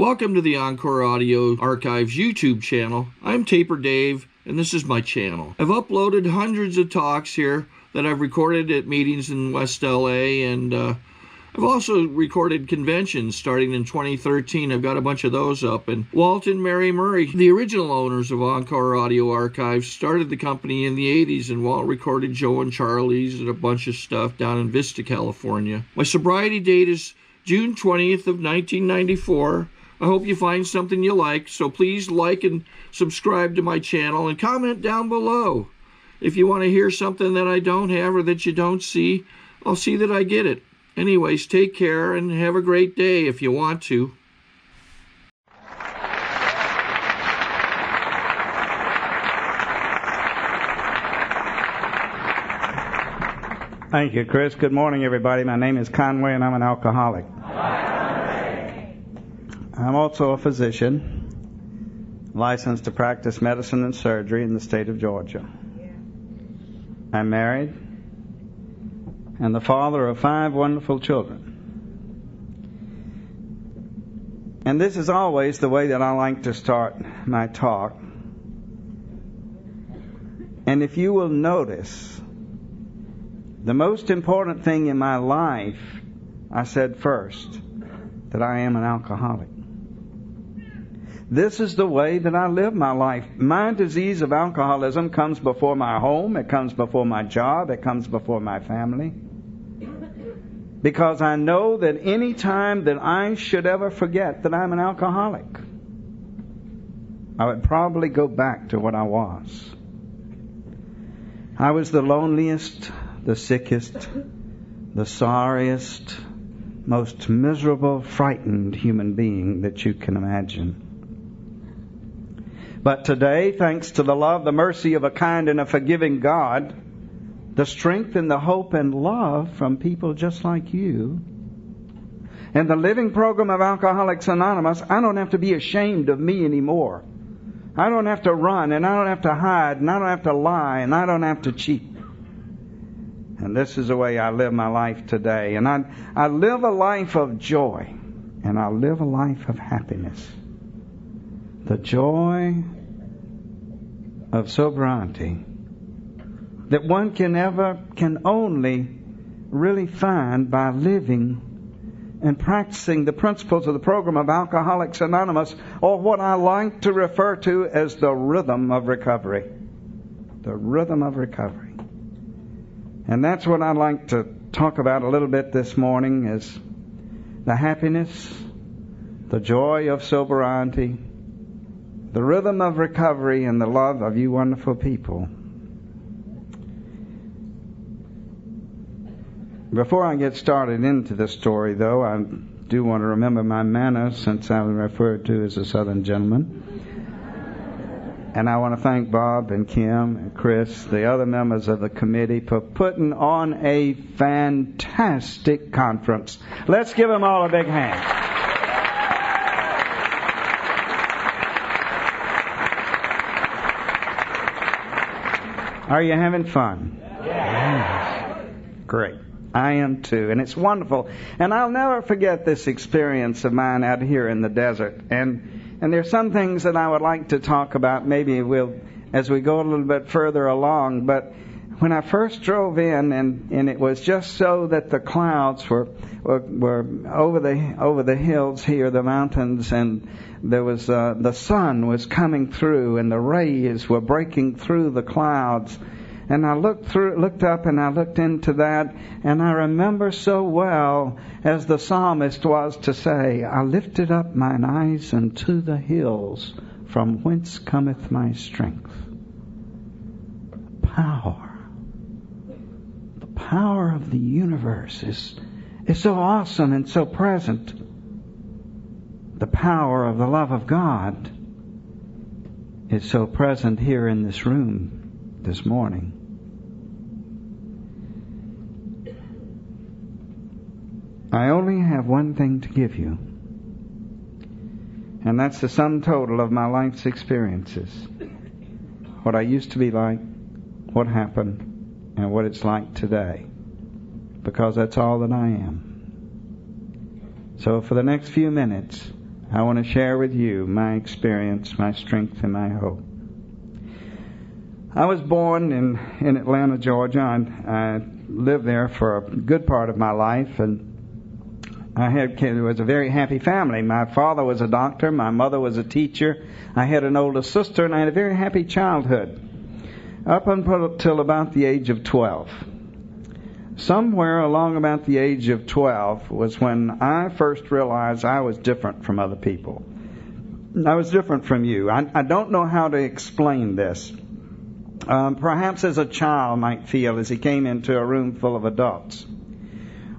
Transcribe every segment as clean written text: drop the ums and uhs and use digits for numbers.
Welcome to the Encore Audio Archives YouTube channel. I'm Taper Dave, and this is my channel. I've uploaded hundreds of talks here that I've recorded at meetings in West LA, and I've also recorded conventions starting in 2013. I've got a bunch of those up. And Walt and Mary Murray, the original owners of Encore Audio Archives, started the company in the 80s, and Walt recorded Joe and Charlie's and a bunch of stuff down in Vista, California. My sobriety date is June 20th of 1994. I hope you find something you like, so please like and subscribe to my channel and comment down below. If you want to hear something that I don't have or that you don't see, I'll see that I get it. Anyways, take care and have a great day if you want to. Thank you, Chris. Good morning, everybody. My name is Conway, and I'm an alcoholic. I'm also a physician, licensed to practice medicine and surgery in the state of Georgia. I'm married and the father of 5 wonderful children. And this is always the way that I like to start my talk. And if you will notice, the most important thing in my life, I said first, that I am an alcoholic. This is the way that I live my life. My disease of alcoholism comes before my home, it comes before my job, it comes before my family. Because I know that any time that I should ever forget that I'm an alcoholic, I would probably go back to what I was. I was the loneliest, the sickest, the sorriest, most miserable, frightened human being that you can imagine. But today, thanks to the love, the mercy of a kind and a forgiving God, the strength and the hope and love from people just like you, and the living program of Alcoholics Anonymous, I don't have to be ashamed of me anymore. I don't have to run, and I don't have to hide, and I don't have to lie, and I don't have to cheat. And this is the way I live my life today. And I live a life of joy, and I live a life of happiness. The joy of sobriety that one can only really find by living and practicing the principles of the program of Alcoholics Anonymous, or what I like to refer to as the rhythm of recovery. The rhythm of recovery. And that's what I'd like to talk about a little bit this morning, is the happiness, the joy of sobriety, the rhythm of recovery, and the love of you wonderful people. Before I get started into the story, though, I do want to remember my manners, since I'm referred to as a Southern gentleman. And I want to thank Bob and Kim and Chris, the other members of the committee, for putting on a fantastic conference. Let's give them all a big hand. Are you having fun? Yes. Great. I am too, and it's wonderful. And I'll never forget this experience of mine out here in the desert. And there's some things that I would like to talk about. Maybe we'll, as we go a little bit further along. But when I first drove in, and it was just so that the clouds were over the hills here, the mountains, and there was the sun was coming through, and the rays were breaking through the clouds. And I looked up and I looked into that, and I remember so well, as the psalmist was to say, I lifted up mine eyes unto the hills, from whence cometh my strength. The power of the universe is so awesome and so present. The power of the love of God is so present here in this room this morning. I only have one thing to give you, and that's the sum total of my life's experiences. What I used to be like, what happened, and what it's like today. Because that's all that I am. So for the next few minutes, I want to share with you my experience, my strength, and my hope. I was born in Atlanta, Georgia. I lived there for a good part of my life, and it was a very happy family. My father was a doctor, my mother was a teacher, I had an older sister, and I had a very happy childhood up until about the age of 12. Somewhere along about the age of 12 was when I first realized I was different from other people. I was different from you. I don't know how to explain this. Perhaps as a child might feel as he came into a room full of adults.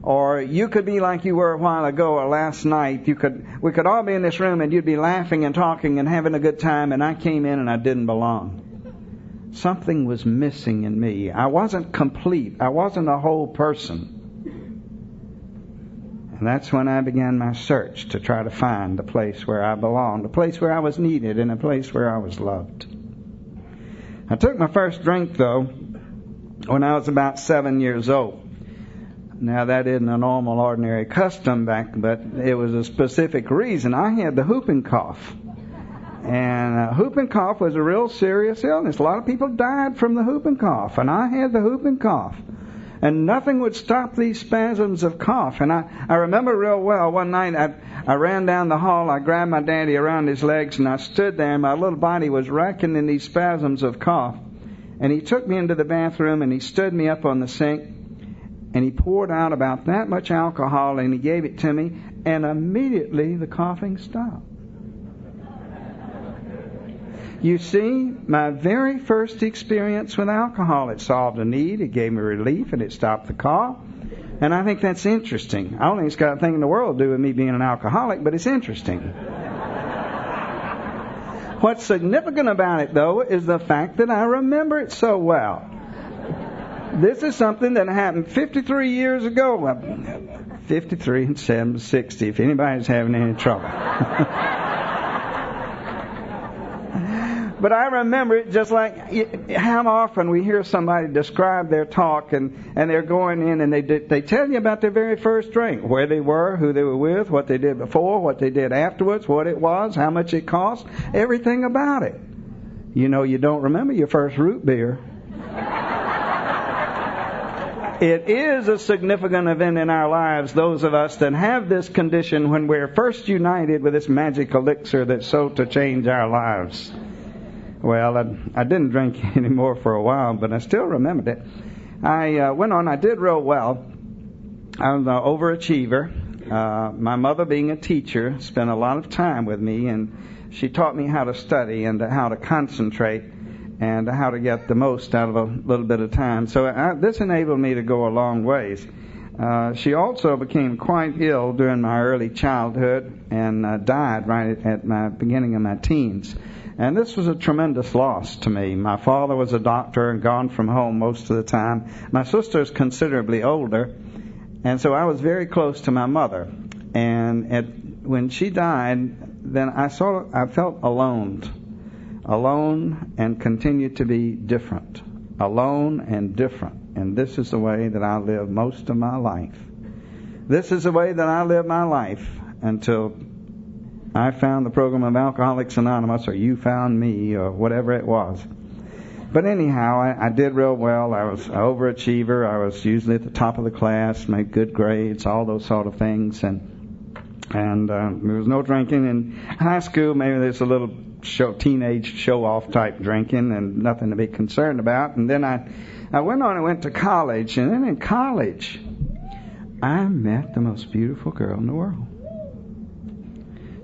Or you could be like you were a while ago or last night. We could all be in this room and you'd be laughing and talking and having a good time, and I came in and I didn't belong. Something was missing in me. I wasn't complete. I wasn't a whole person. And that's when I began my search to try to find the place where I belonged, a place where I was needed, and a place where I was loved. I took my first drink, though, when I was about 7 years old. Now, that isn't a normal, ordinary custom but it was a specific reason. I had the whooping cough. And whooping cough was a real serious illness. A lot of people died from the whooping cough, and I had the whooping cough. And nothing would stop these spasms of cough. And I remember real well, one night I ran down the hall, I grabbed my daddy around his legs, and I stood there, and my little body was racking in these spasms of cough. And he took me into the bathroom, and he stood me up on the sink, and he poured out about that much alcohol, and he gave it to me, and immediately the coughing stopped. You see, my very first experience with alcohol, it solved a need, it gave me relief, and it stopped the cough. And I think that's interesting. I don't think it's got a thing in the world to do with me being an alcoholic, but it's interesting. What's significant about it, though, is the fact that I remember it so well. This is something that happened 53 years ago. 53 and 7, 60, if anybody's having any trouble. But I remember it just like how often we hear somebody describe their talk and they're going in and they tell you about their very first drink, where they were, who they were with, what they did before, what they did afterwards, what it was, how much it cost, everything about it. You know, you don't remember your first root beer. It is a significant event in our lives, those of us that have this condition, when we're first united with this magic elixir that's so to change our lives. Well, I didn't drink anymore for a while, but I still remembered it. I went on, I did real well. I was an overachiever. My mother, being a teacher, spent a lot of time with me, and she taught me how to study and how to concentrate and how to get the most out of a little bit of time. So this enabled me to go a long ways. She also became quite ill during my early childhood and died right at my beginning of my teens. And this was a tremendous loss to me. My father was a doctor and gone from home most of the time. My sister's considerably older, and so I was very close to my mother. And when she died, then I felt alone and continued to be different. Alone and different. And this is the way that I lived most of my life. This is the way that I lived my life until I found the program of Alcoholics Anonymous, or you found me, or whatever it was. But anyhow, I did real well. I was an overachiever. I was usually at the top of the class, made good grades, all those sort of things. And there was no drinking in high school. Maybe there's a little teenage show-off type drinking and nothing to be concerned about. And then I went on and went to college. And then in college, I met the most beautiful girl in the world.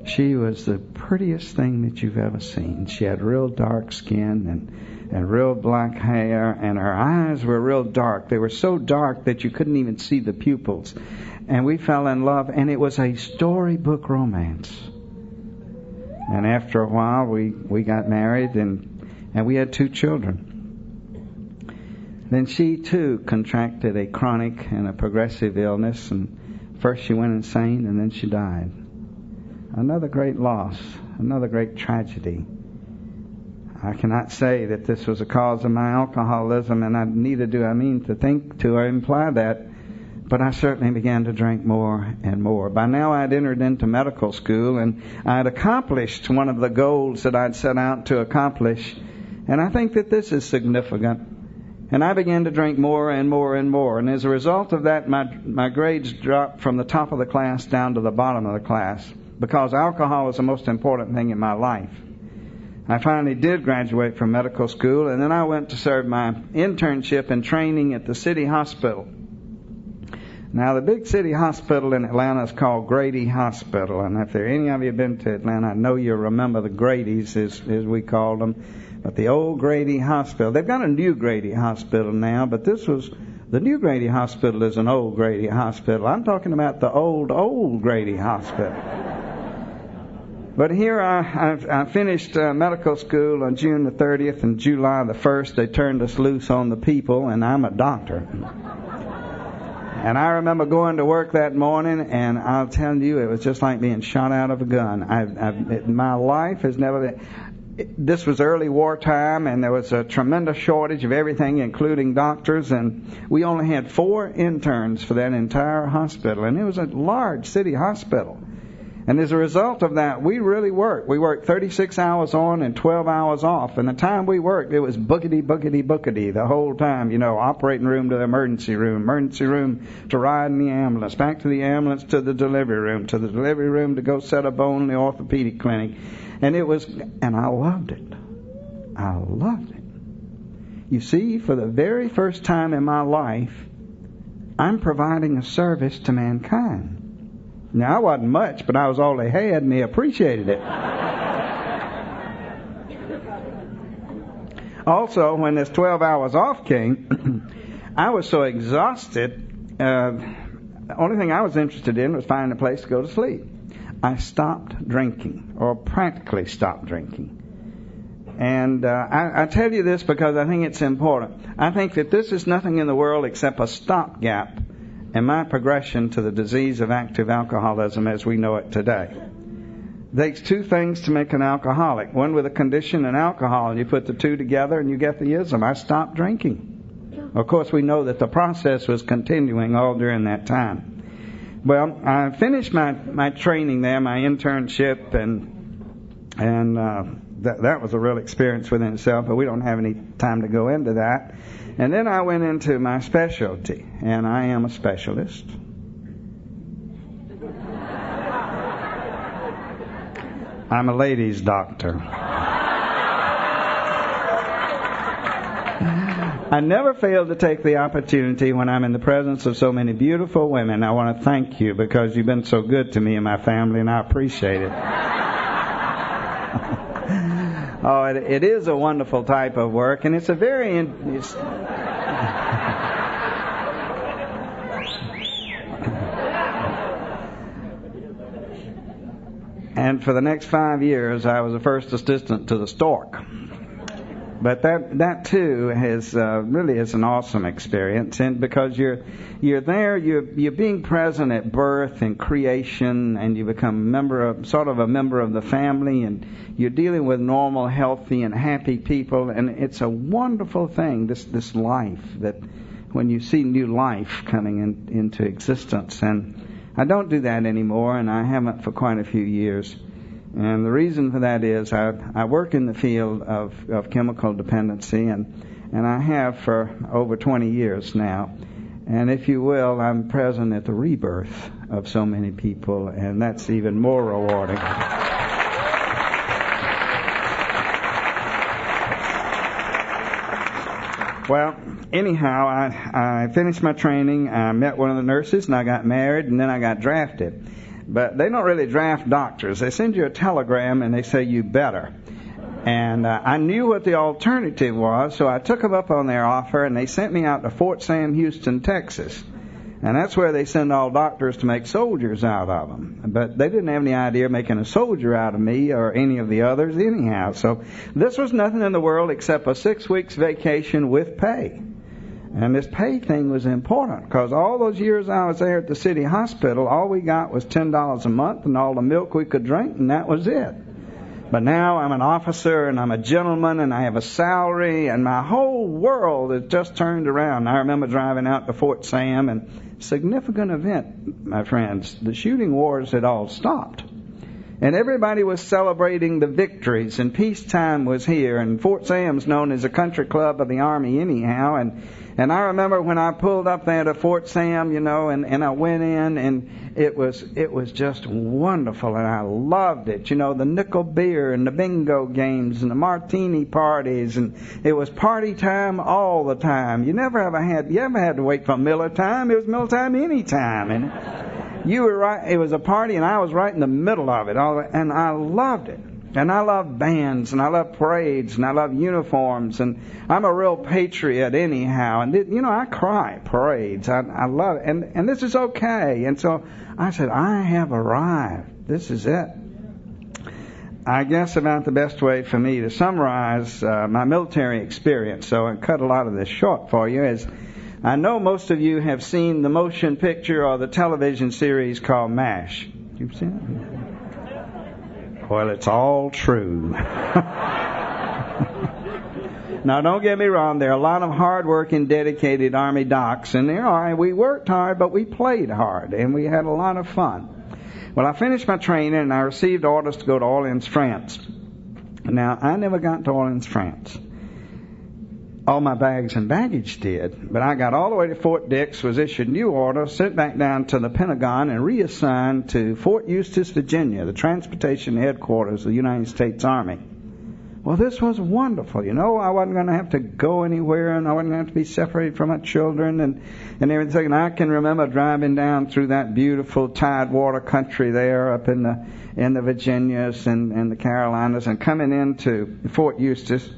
She was the prettiest thing that you've ever seen. She had real dark skin and real black hair, and her eyes were real dark. They were so dark that you couldn't even see the pupils. And we fell in love, and it was a storybook romance. And after a while, we got married, and we had 2 children. Then she, too, contracted a chronic and a progressive illness, and first she went insane, and then she died. Another great loss, another great tragedy. I cannot say that this was a cause of my alcoholism, and neither do I mean to think to or imply that But I certainly began to drink more and more. By now I'd entered into medical school, and I'd accomplished one of the goals that I'd set out to accomplish. And I think that this is significant. And I began to drink more and more and more. And as a result of that, my grades dropped from the top of the class down to the bottom of the class, because alcohol was the most important thing in my life. I finally did graduate from medical school, and then I went to serve my internship and training at the city hospital. Now, the big city hospital in Atlanta is called Grady Hospital, and if there any of you have been to Atlanta, I know you'll remember the Gradys, as we called them. But the old Grady Hospital, they've got a new Grady Hospital now, but the new Grady Hospital is an old Grady Hospital. I'm talking about the old Grady Hospital. But here I finished medical school on June the 30th, and July the 1st they turned us loose on the people, and I'm a doctor. And I remember going to work that morning, and I'll tell you, it was just like being shot out of a gun. My life has never been... This was early wartime, and there was a tremendous shortage of everything, including doctors, and we only had 4 interns for that entire hospital, and it was a large city hospital. And as a result of that, we really worked. We worked 36 hours on and 12 hours off. And the time we worked, it was bookety the whole time. You know, operating room to the emergency room to ride in the ambulance, back to the ambulance to the delivery room to go set a bone in the orthopedic clinic. And I loved it. I loved it. You see, for the very first time in my life, I'm providing a service to mankind. Now, I wasn't much, but I was all they had, and they appreciated it. Also, when this 12 hours off came, I was so exhausted, the only thing I was interested in was finding a place to go to sleep. I stopped drinking, or practically stopped drinking. And I tell you this because I think it's important. I think that this is nothing in the world except a stopgap in my progression to the disease of active alcoholism as we know it today. It takes 2 things to make an alcoholic. One with a condition and alcohol, and you put the 2 together and you get the ism. I stopped drinking. Of course, we know that the process was continuing all during that time. Well, I finished my training there, my internship, and that was a real experience within itself, but we don't have any time to go into that. And then I went into my specialty, and I am a specialist. I'm a ladies' doctor. I never fail to take the opportunity when I'm in the presence of so many beautiful women. I want to thank you because you've been so good to me and my family, and I appreciate it. Oh, it is a wonderful type of work, and it's a very... And for the next 5 years, I was the first assistant to the stork. But that too is really is an awesome experience, and because you're there, you're being present at birth and creation, and you become sort of a member of the family, and you're dealing with normal, healthy, and happy people, and it's a wonderful thing. This life, that when you see new life coming into existence, and I don't do that anymore, and I haven't for quite a few years. And the reason for that is I work in the field of chemical dependency, and I have for over 20 years now. And if you will, I'm present at the rebirth of so many people, and that's even more rewarding. Well, anyhow, I finished my training, I met one of the nurses, and I got married, and then I got drafted. But they don't really draft doctors. They send you a telegram and they say you better. And I knew what the alternative was, so I took them up on their offer, and they sent me out to Fort Sam Houston, Texas. And that's where they send all doctors to make soldiers out of them. But they didn't have any idea of making a soldier out of me or any of the others anyhow. So this was nothing in the world except a 6 weeks vacation with pay. And this pay thing was important because all those years I was there at the city hospital, all we got was $10 a month and all the milk we could drink, and that was it. But now I'm an officer and I'm a gentleman and I have a salary, and my whole world has just turned around. I remember driving out to Fort Sam and significant event, my friends. The shooting wars had all stopped. And everybody was celebrating the victories, and peacetime was here, and Fort Sam's known as a country club of the Army anyhow, and I remember when I pulled up there to Fort Sam, and I went in, and it was just wonderful, and I loved it. The nickel beer and the bingo games and the martini parties, and it was party time all the time. You ever had to wait for Miller time? It was Miller time any time, and you were right. It was a party, and I was right in the middle of it, and I loved it. And I love bands, and I love parades, and I love uniforms, and I'm a real patriot anyhow. And, I cry parades. I love it. And this is okay. And so I said, I have arrived. This is it. I guess about the best way for me to summarize my military experience, so I cut a lot of this short for you, is I know most of you have seen the motion picture or the television series called MASH. You've seen it? Well, it's all true. Now, don't get me wrong. There are a lot of hard-working, dedicated Army docs, and we worked hard, but we played hard, and we had a lot of fun. Well, I finished my training, and I received orders to go to Orleans, France. Now, I never got to Orleans, France. All my bags and baggage did, but I got all the way to Fort Dix, was issued new orders, sent back down to the Pentagon, and reassigned to Fort Eustis, Virginia, the transportation headquarters of the United States Army. Well, this was wonderful. I wasn't going to have to go anywhere, and I wasn't going to have to be separated from my children and everything. And I can remember driving down through that beautiful tidewater country there up in the Virginias and the Carolinas, and coming into Fort Eustis.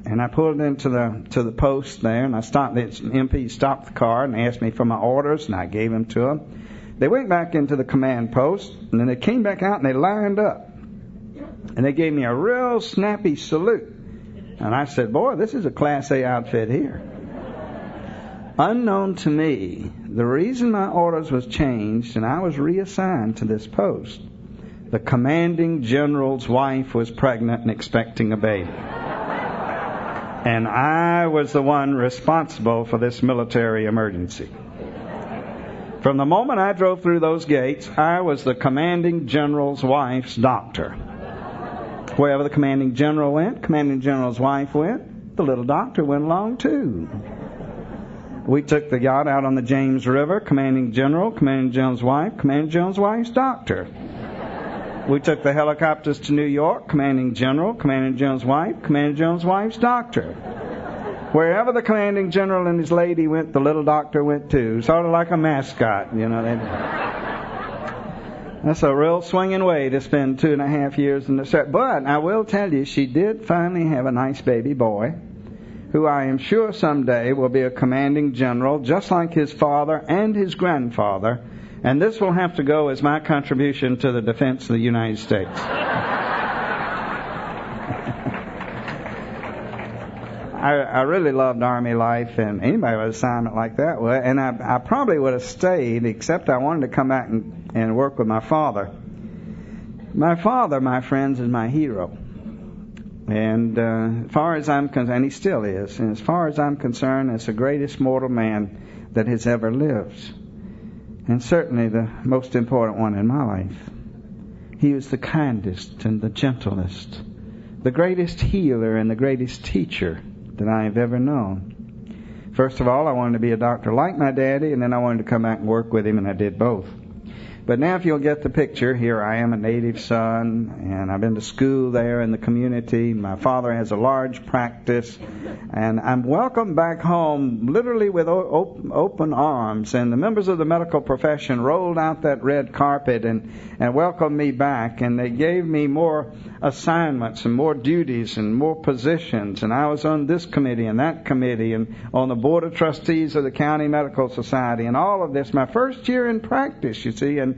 And I pulled into the post there, and the MP stopped the car and asked me for my orders, and I gave them to them. They went back into the command post, and then they came back out and they lined up. And they gave me a real snappy salute. And I said, boy, this is a Class A outfit here. Unknown to me, the reason my orders was changed and I was reassigned to this post, the commanding general's wife was pregnant and expecting a baby. And I was the one responsible for this military emergency. From the moment I drove through those gates, I was the commanding general's wife's doctor. Wherever the commanding general went, commanding general's wife went, the little doctor went along too. We took the yacht out on the James River, commanding general's wife, commanding general's wife's doctor. We took the helicopters to New York, commanding general's wife, commanding general's wife's doctor. Wherever the commanding general and his lady went, the little doctor went too. Sort of like a mascot, That's a real swinging way to spend 2.5 years in the service. But I will tell you, she did finally have a nice baby boy, who I am sure someday will be a commanding general, just like his father and his grandfather. And this will have to go as my contribution to the defense of the United States. I really loved Army life, and anybody with an assignment like that would. And I probably would have stayed, except I wanted to come back and work with my father. My father, my friends, is my hero. And as far as I'm concerned, and he still is, and as far as I'm concerned, it's the greatest mortal man that has ever lived. And certainly the most important one in my life. He was the kindest and the gentlest, the greatest healer and the greatest teacher that I have ever known. First of all, I wanted to be a doctor like my daddy, and then I wanted to come back and work with him, and I did both. But now if you'll get the picture, here I am, a native son, and I've been to school there in the community. My father has a large practice, and I'm welcomed back home literally with open arms. And the members of the medical profession rolled out that red carpet and welcomed me back, and they gave me more assignments and more duties and more positions. And I was on this committee and that committee and on the board of trustees of the County Medical Society and all of this. My first year in practice, you see, and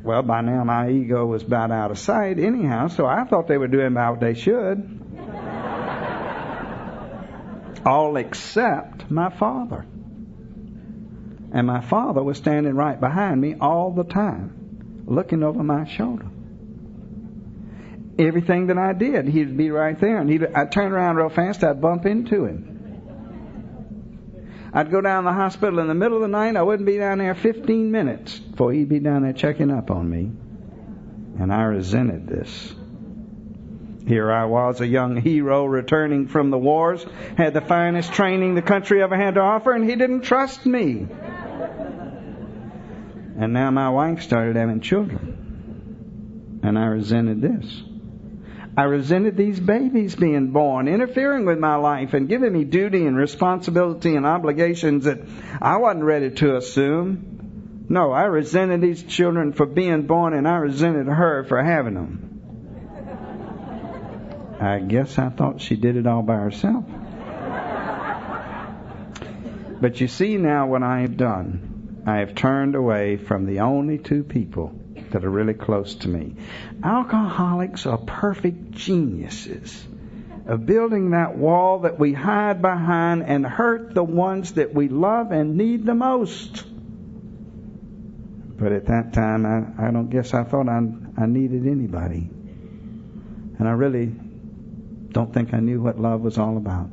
well, by now my ego was about out of sight anyhow, so I thought they were doing about what they should. All except my father. And my father was standing right behind me all the time, looking over my shoulder. Everything that I did, he'd be right there, and I'd turn around real fast, I'd bump into him. I'd go down to the hospital in the middle of the night. I wouldn't be down there 15 minutes before he'd be down there checking up on me. And I resented this. Here I was, a young hero returning from the wars, had the finest training the country ever had to offer, and he didn't trust me. And now my wife started having children. And I resented this. I resented these babies being born, interfering with my life and giving me duty and responsibility and obligations that I wasn't ready to assume. No, I resented these children for being born, and I resented her for having them. I guess I thought she did it all by herself. But you see now what I have done. I have turned away from the only two people that are really close to me. Alcoholics are perfect geniuses of building that wall that we hide behind and hurt the ones that we love and need the most. But at that time, I don't guess I thought I needed anybody. And I really don't think I knew what love was all about.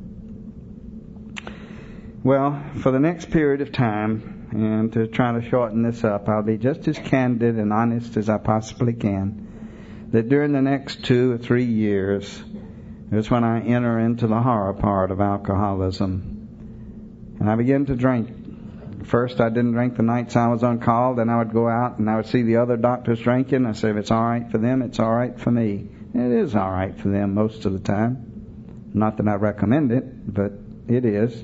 Well, for the next period of time, and to try to shorten this up, I'll be just as candid and honest as I possibly can, that during the next 2 or 3 years is when I enter into the horror part of alcoholism. And I began to drink. First, I didn't drink the nights I was on call. Then I would go out and I would see the other doctors drinking. I said, if it's all right for them, it's all right for me. It is all right for them most of the time. Not that I recommend it, but it is.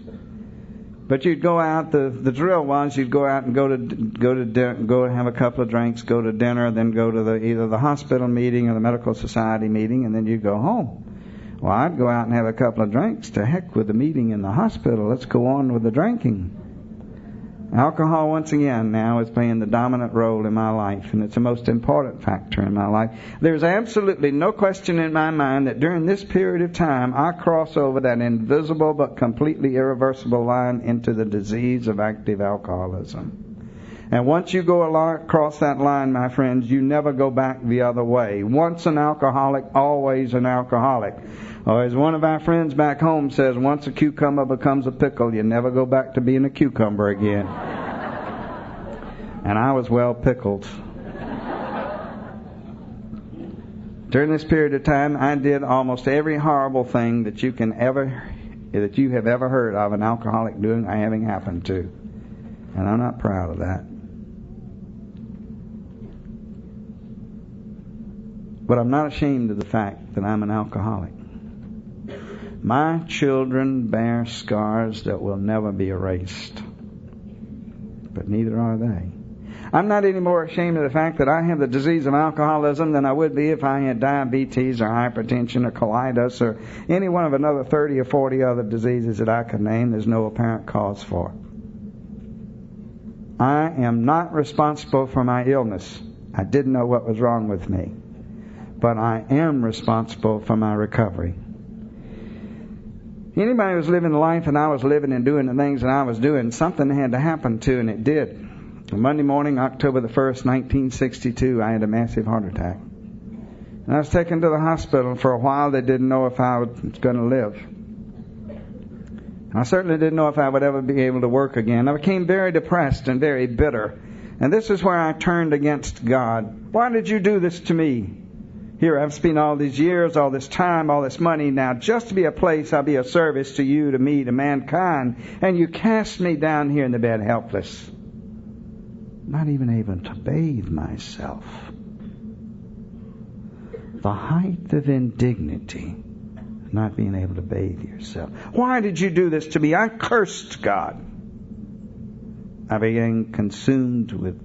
But you'd go out. The drill was you'd go out and go to have a couple of drinks, go to dinner, then go to either the hospital meeting or the medical society meeting, and then you'd go home. Well, I'd go out and have a couple of drinks. To heck with the meeting in the hospital. Let's go on with the drinking. Alcohol, once again, now is playing the dominant role in my life, and it's the most important factor in my life. There's absolutely no question in my mind that during this period of time, I cross over that invisible but completely irreversible line into the disease of active alcoholism. And once you go across that line, my friends, you never go back the other way. Once an alcoholic, always an alcoholic. Or as one of our friends back home says, once a cucumber becomes a pickle, you never go back to being a cucumber again. And I was well pickled. During this period of time, I did almost every horrible thing that you have ever heard of an alcoholic doing or having happened to. And I'm not proud of that. But I'm not ashamed of the fact that I'm an alcoholic. My children bear scars that will never be erased. But neither are they. I'm not any more ashamed of the fact that I have the disease of alcoholism than I would be if I had diabetes or hypertension or colitis or any one of another 30 or 40 other diseases that I could name there's no apparent cause for. I am not responsible for my illness. I didn't know what was wrong with me. But I am responsible for my recovery. Anybody who was living the life that I was living and doing the things that I was doing, something had to happen to, and it did. Monday morning, October the 1st, 1962, I had a massive heart attack. And I was taken to the hospital. For a while, they didn't know if I was going to live. I certainly didn't know if I would ever be able to work again. I became very depressed and very bitter. And this is where I turned against God. Why did you do this to me? Here I've spent all these years, all this time, all this money now just to be a place I'll be a service to you, to me, to mankind. And you cast me down here in the bed helpless. Not even able to bathe myself. The height of indignity, not being able to bathe yourself. Why did you do this to me? I cursed God. I became consumed with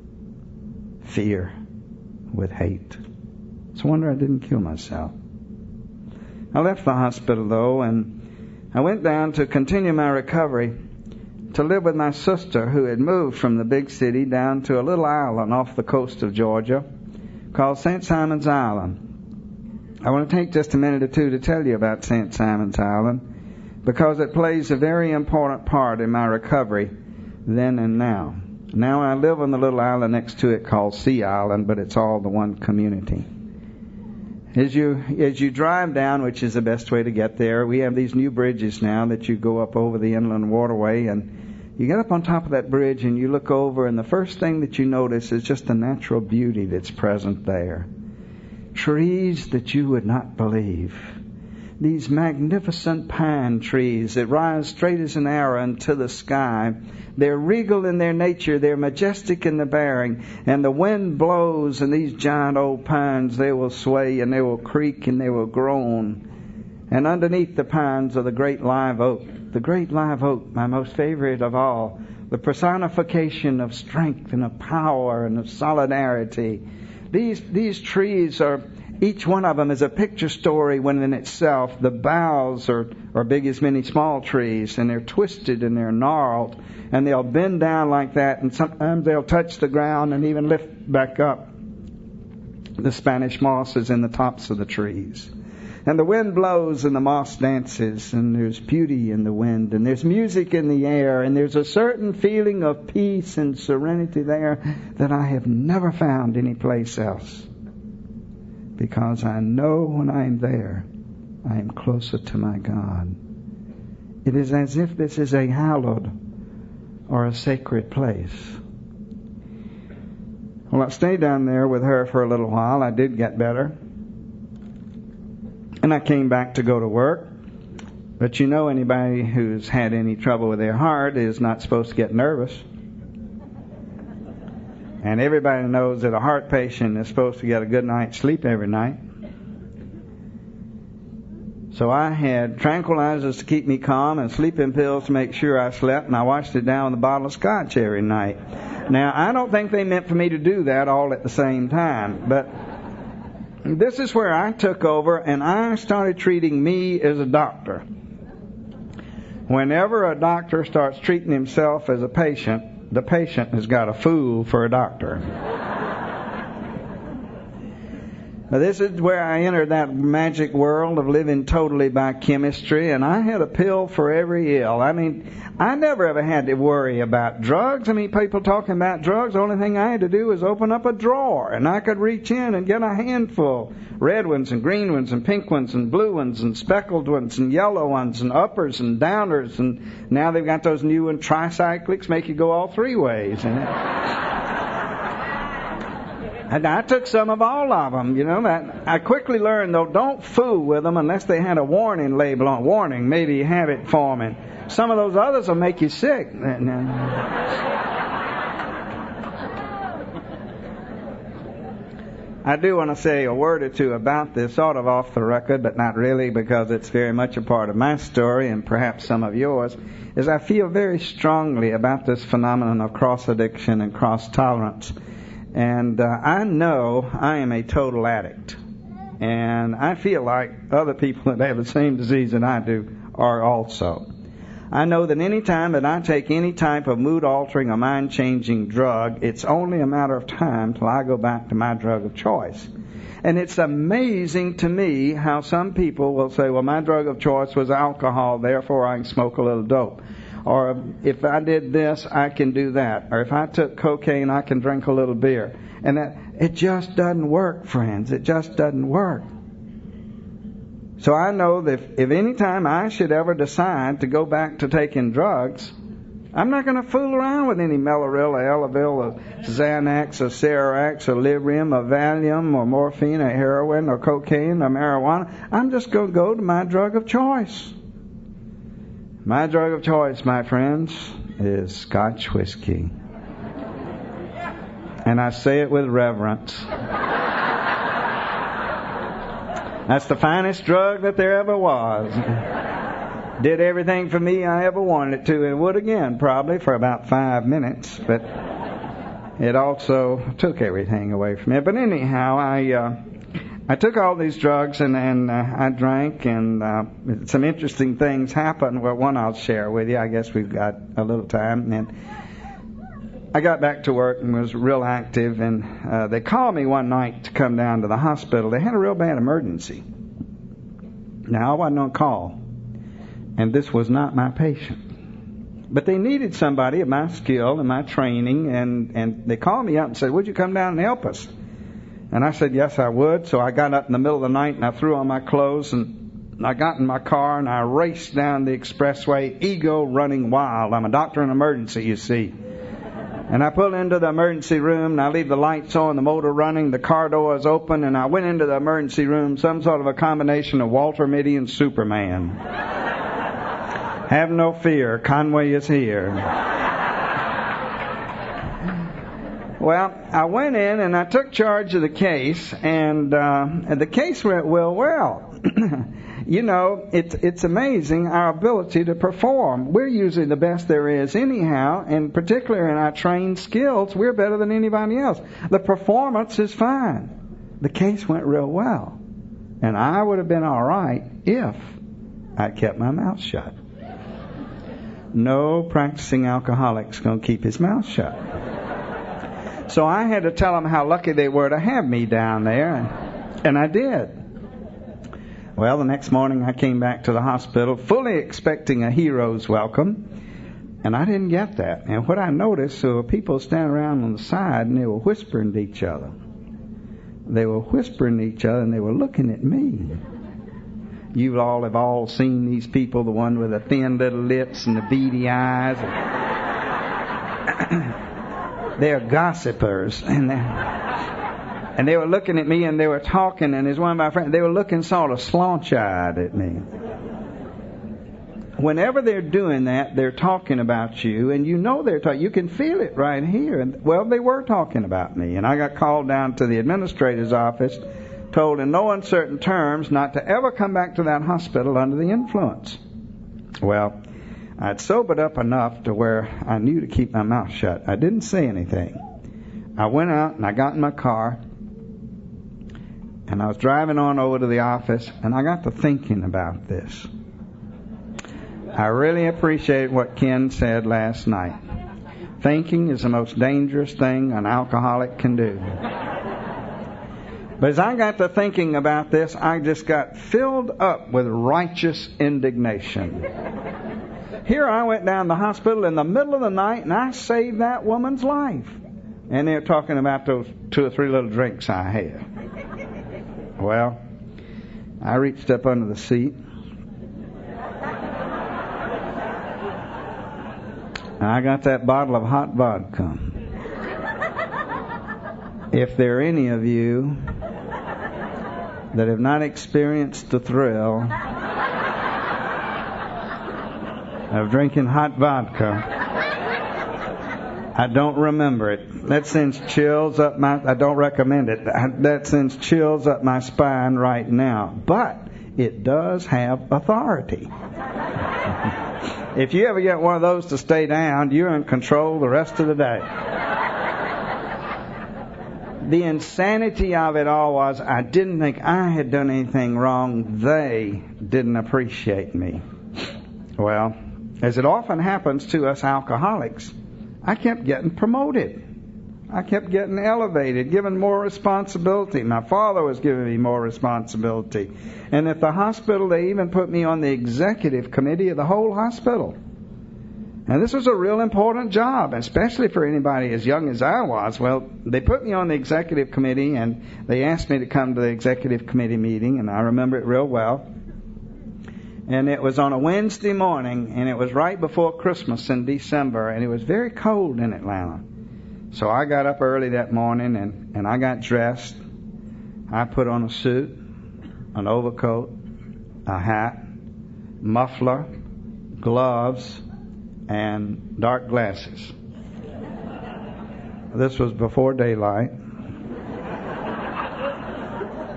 fear, with hate. It's a wonder I didn't kill myself. I left the hospital, though, and I went down to continue my recovery to live with my sister, who had moved from the big city down to a little island off the coast of Georgia called St. Simon's Island. I want to take just a minute or two to tell you about St. Simon's Island because it plays a very important part in my recovery then and now. Now I live on the little island next to it called Sea Island, but it's all the one community. As you drive down, which is the best way to get there, we have these new bridges now that you go up over the inland waterway, and You get up on top of that bridge and you look over, and the first thing that you notice is just the natural beauty that's present there. Trees that you would not believe. These magnificent pine trees that rise straight as an arrow into the sky. They're regal in their nature. They're majestic in their bearing. And the wind blows, and these giant old pines, they will sway and they will creak and they will groan. And underneath the pines are the great live oak. The great live oak, my most favorite of all. The personification of strength and of power and of solidarity. These trees are... Each one of them is a picture story within itself. The boughs are big as many small trees, and they're twisted and they're gnarled, and they'll bend down like that, and sometimes they'll touch the ground and even lift back up. The Spanish moss is in the tops of the trees. And the wind blows and the moss dances, and there's beauty in the wind, and there's music in the air, and there's a certain feeling of peace and serenity there that I have never found anyplace else. Because I know when I am there, I am closer to my God. It is as if this is a hallowed or a sacred place. Well, I stayed down there with her for a little while. I did get better. And I came back to go to work. But you know, anybody who's had any trouble with their heart is not supposed to get nervous. And everybody knows that a heart patient is supposed to get a good night's sleep every night. So I had tranquilizers to keep me calm and sleeping pills to make sure I slept, and I washed it down with a bottle of scotch every night. Now, I don't think they meant for me to do that all at the same time, but this is where I took over, and I started treating me as a doctor. Whenever a doctor starts treating himself as a patient, the patient has got a fool for a doctor. Now, this is where I entered that magic world of living totally by chemistry, and I had a pill for every ill. I mean, I never ever had to worry about drugs. I mean, people talking about drugs, the only thing I had to do was open up a drawer, and I could reach in and get a handful. Red ones and green ones and pink ones and blue ones and speckled ones and yellow ones and uppers and downers, and now they've got those new and tricyclics make you go all three ways. And I took some of all of them, you know. I quickly learned, though, don't fool with them unless they had a warning label on. Warning, maybe habit forming. Some of those others will make you sick. I do want to say a word or two about this, sort of off the record, but not really, because it's very much a part of my story and perhaps some of yours, is I feel very strongly about this phenomenon of cross-addiction and cross-tolerance. And I know I am a total addict. And I feel like other people that have the same disease that I do are also. I know that any time that I take any type of mood-altering or mind-changing drug, it's only a matter of time till I go back to my drug of choice. And it's amazing to me how some people will say, well, my drug of choice was alcohol, therefore I can smoke a little dope. Or if I did this, I can do that. Or if I took cocaine, I can drink a little beer. And it just doesn't work, friends. It just doesn't work. So I know that if any time I should ever decide to go back to taking drugs, I'm not going to fool around with any Mellaril or Elavil or Xanax or Cerax or Librium or Valium or morphine or heroin or cocaine or marijuana. I'm just going to go to my drug of choice. My drug of choice, my friends, is Scotch whiskey. And I say it with reverence. That's the finest drug that there ever was. Did everything for me I ever wanted it to, and would again probably for about 5 minutes. But it also took everything away from me. But anyhow, I took all these drugs and I drank, and some interesting things happened. Well, one I'll share with you. I guess we've got a little time. And I got back to work and was real active, and they called me one night to come down to the hospital. They had a real bad emergency. Now, I wasn't on call, and this was not my patient. But they needed somebody of my skill and my training, and they called me up and said, would you come down and help us? And I said, yes, I would. So I got up in the middle of the night, and I threw on my clothes and I got in my car and I raced down the expressway, ego running wild. I'm a doctor in emergency, you see. And I pull into the emergency room and I leave the lights on, the motor running, the car door is open, and I went into the emergency room, some sort of a combination of Walter Mitty and Superman. Have no fear, Conway is here. Well, I went in and I took charge of the case, and the case went well. You know, it's amazing our ability to perform. We're usually the best there is anyhow, and particularly in our trained skills, we're better than anybody else. The performance is fine. The case went real well. And I would have been all right if I kept my mouth shut. No practicing alcoholic's going to keep his mouth shut. So I had to tell them how lucky they were to have me down there, and I did. Well, the next morning I came back to the hospital fully expecting a hero's welcome, and I didn't get that. And what I noticed, there were people standing around on the side, and they were whispering to each other. They were whispering to each other, and they were looking at me. You all have all seen these people, the one with the thin little lips and the beady eyes. They're gossipers, and they were looking at me, and they were talking, and as one of my friends, they were looking sort of slaunch-eyed at me. Whenever they're doing that, they're talking about you, and you know they're talking. You can feel it right here. And, well, they were talking about me, and I got called down to the administrator's office, told in no uncertain terms not to ever come back to that hospital under the influence. Well, I'd sobered up enough to where I knew to keep my mouth shut. I didn't say anything. I went out and I got in my car, and I was driving on over to the office, and I got to thinking about this. I really appreciate what Ken said last night. Thinking is the most dangerous thing an alcoholic can do. But as I got to thinking about this, I just got filled up with righteous indignation. Here I went down to the hospital in the middle of the night, and I saved that woman's life. And they're talking about those 2 or 3 little drinks I had. Well, I reached up under the seat. I got that bottle of hot vodka. If there are any of you that have not experienced the thrill of drinking hot vodka, I don't remember it. That sends chills up my... I don't recommend it. That sends chills up my spine right now. But it does have authority. If you ever get one of those to stay down, you're in control the rest of the day. The insanity of it all was I didn't think I had done anything wrong. They didn't appreciate me. Well, as it often happens to us alcoholics, I kept getting promoted. I kept getting elevated, given more responsibility. My father was giving me more responsibility. And at the hospital, they even put me on the executive committee of the whole hospital. And this was a real important job, especially for anybody as young as I was. Well, they put me on the executive committee, and they asked me to come to the executive committee meeting, and I remember it real well. And it was on a Wednesday morning, and it was right before Christmas in December, and it was very cold in Atlanta. So I got up early that morning, and I got dressed. I put on a suit, an overcoat, a hat, muffler, gloves, and dark glasses. This was before daylight.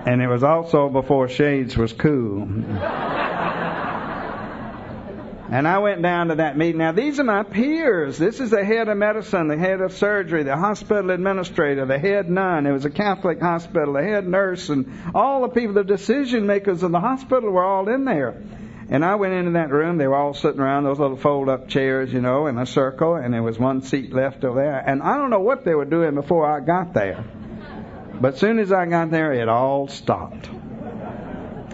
And it was also before shades was cool. And I went down to that meeting. Now, these are my peers. This is the head of medicine, the head of surgery, the hospital administrator, the head nun. It was a Catholic hospital, the head nurse, and all the people, the decision makers of the hospital were all in there. And I went into that room. They were all sitting around those little fold-up chairs, you know, in a circle, and there was one seat left over there. And I don't know what they were doing before I got there. But as soon as I got there, it all stopped.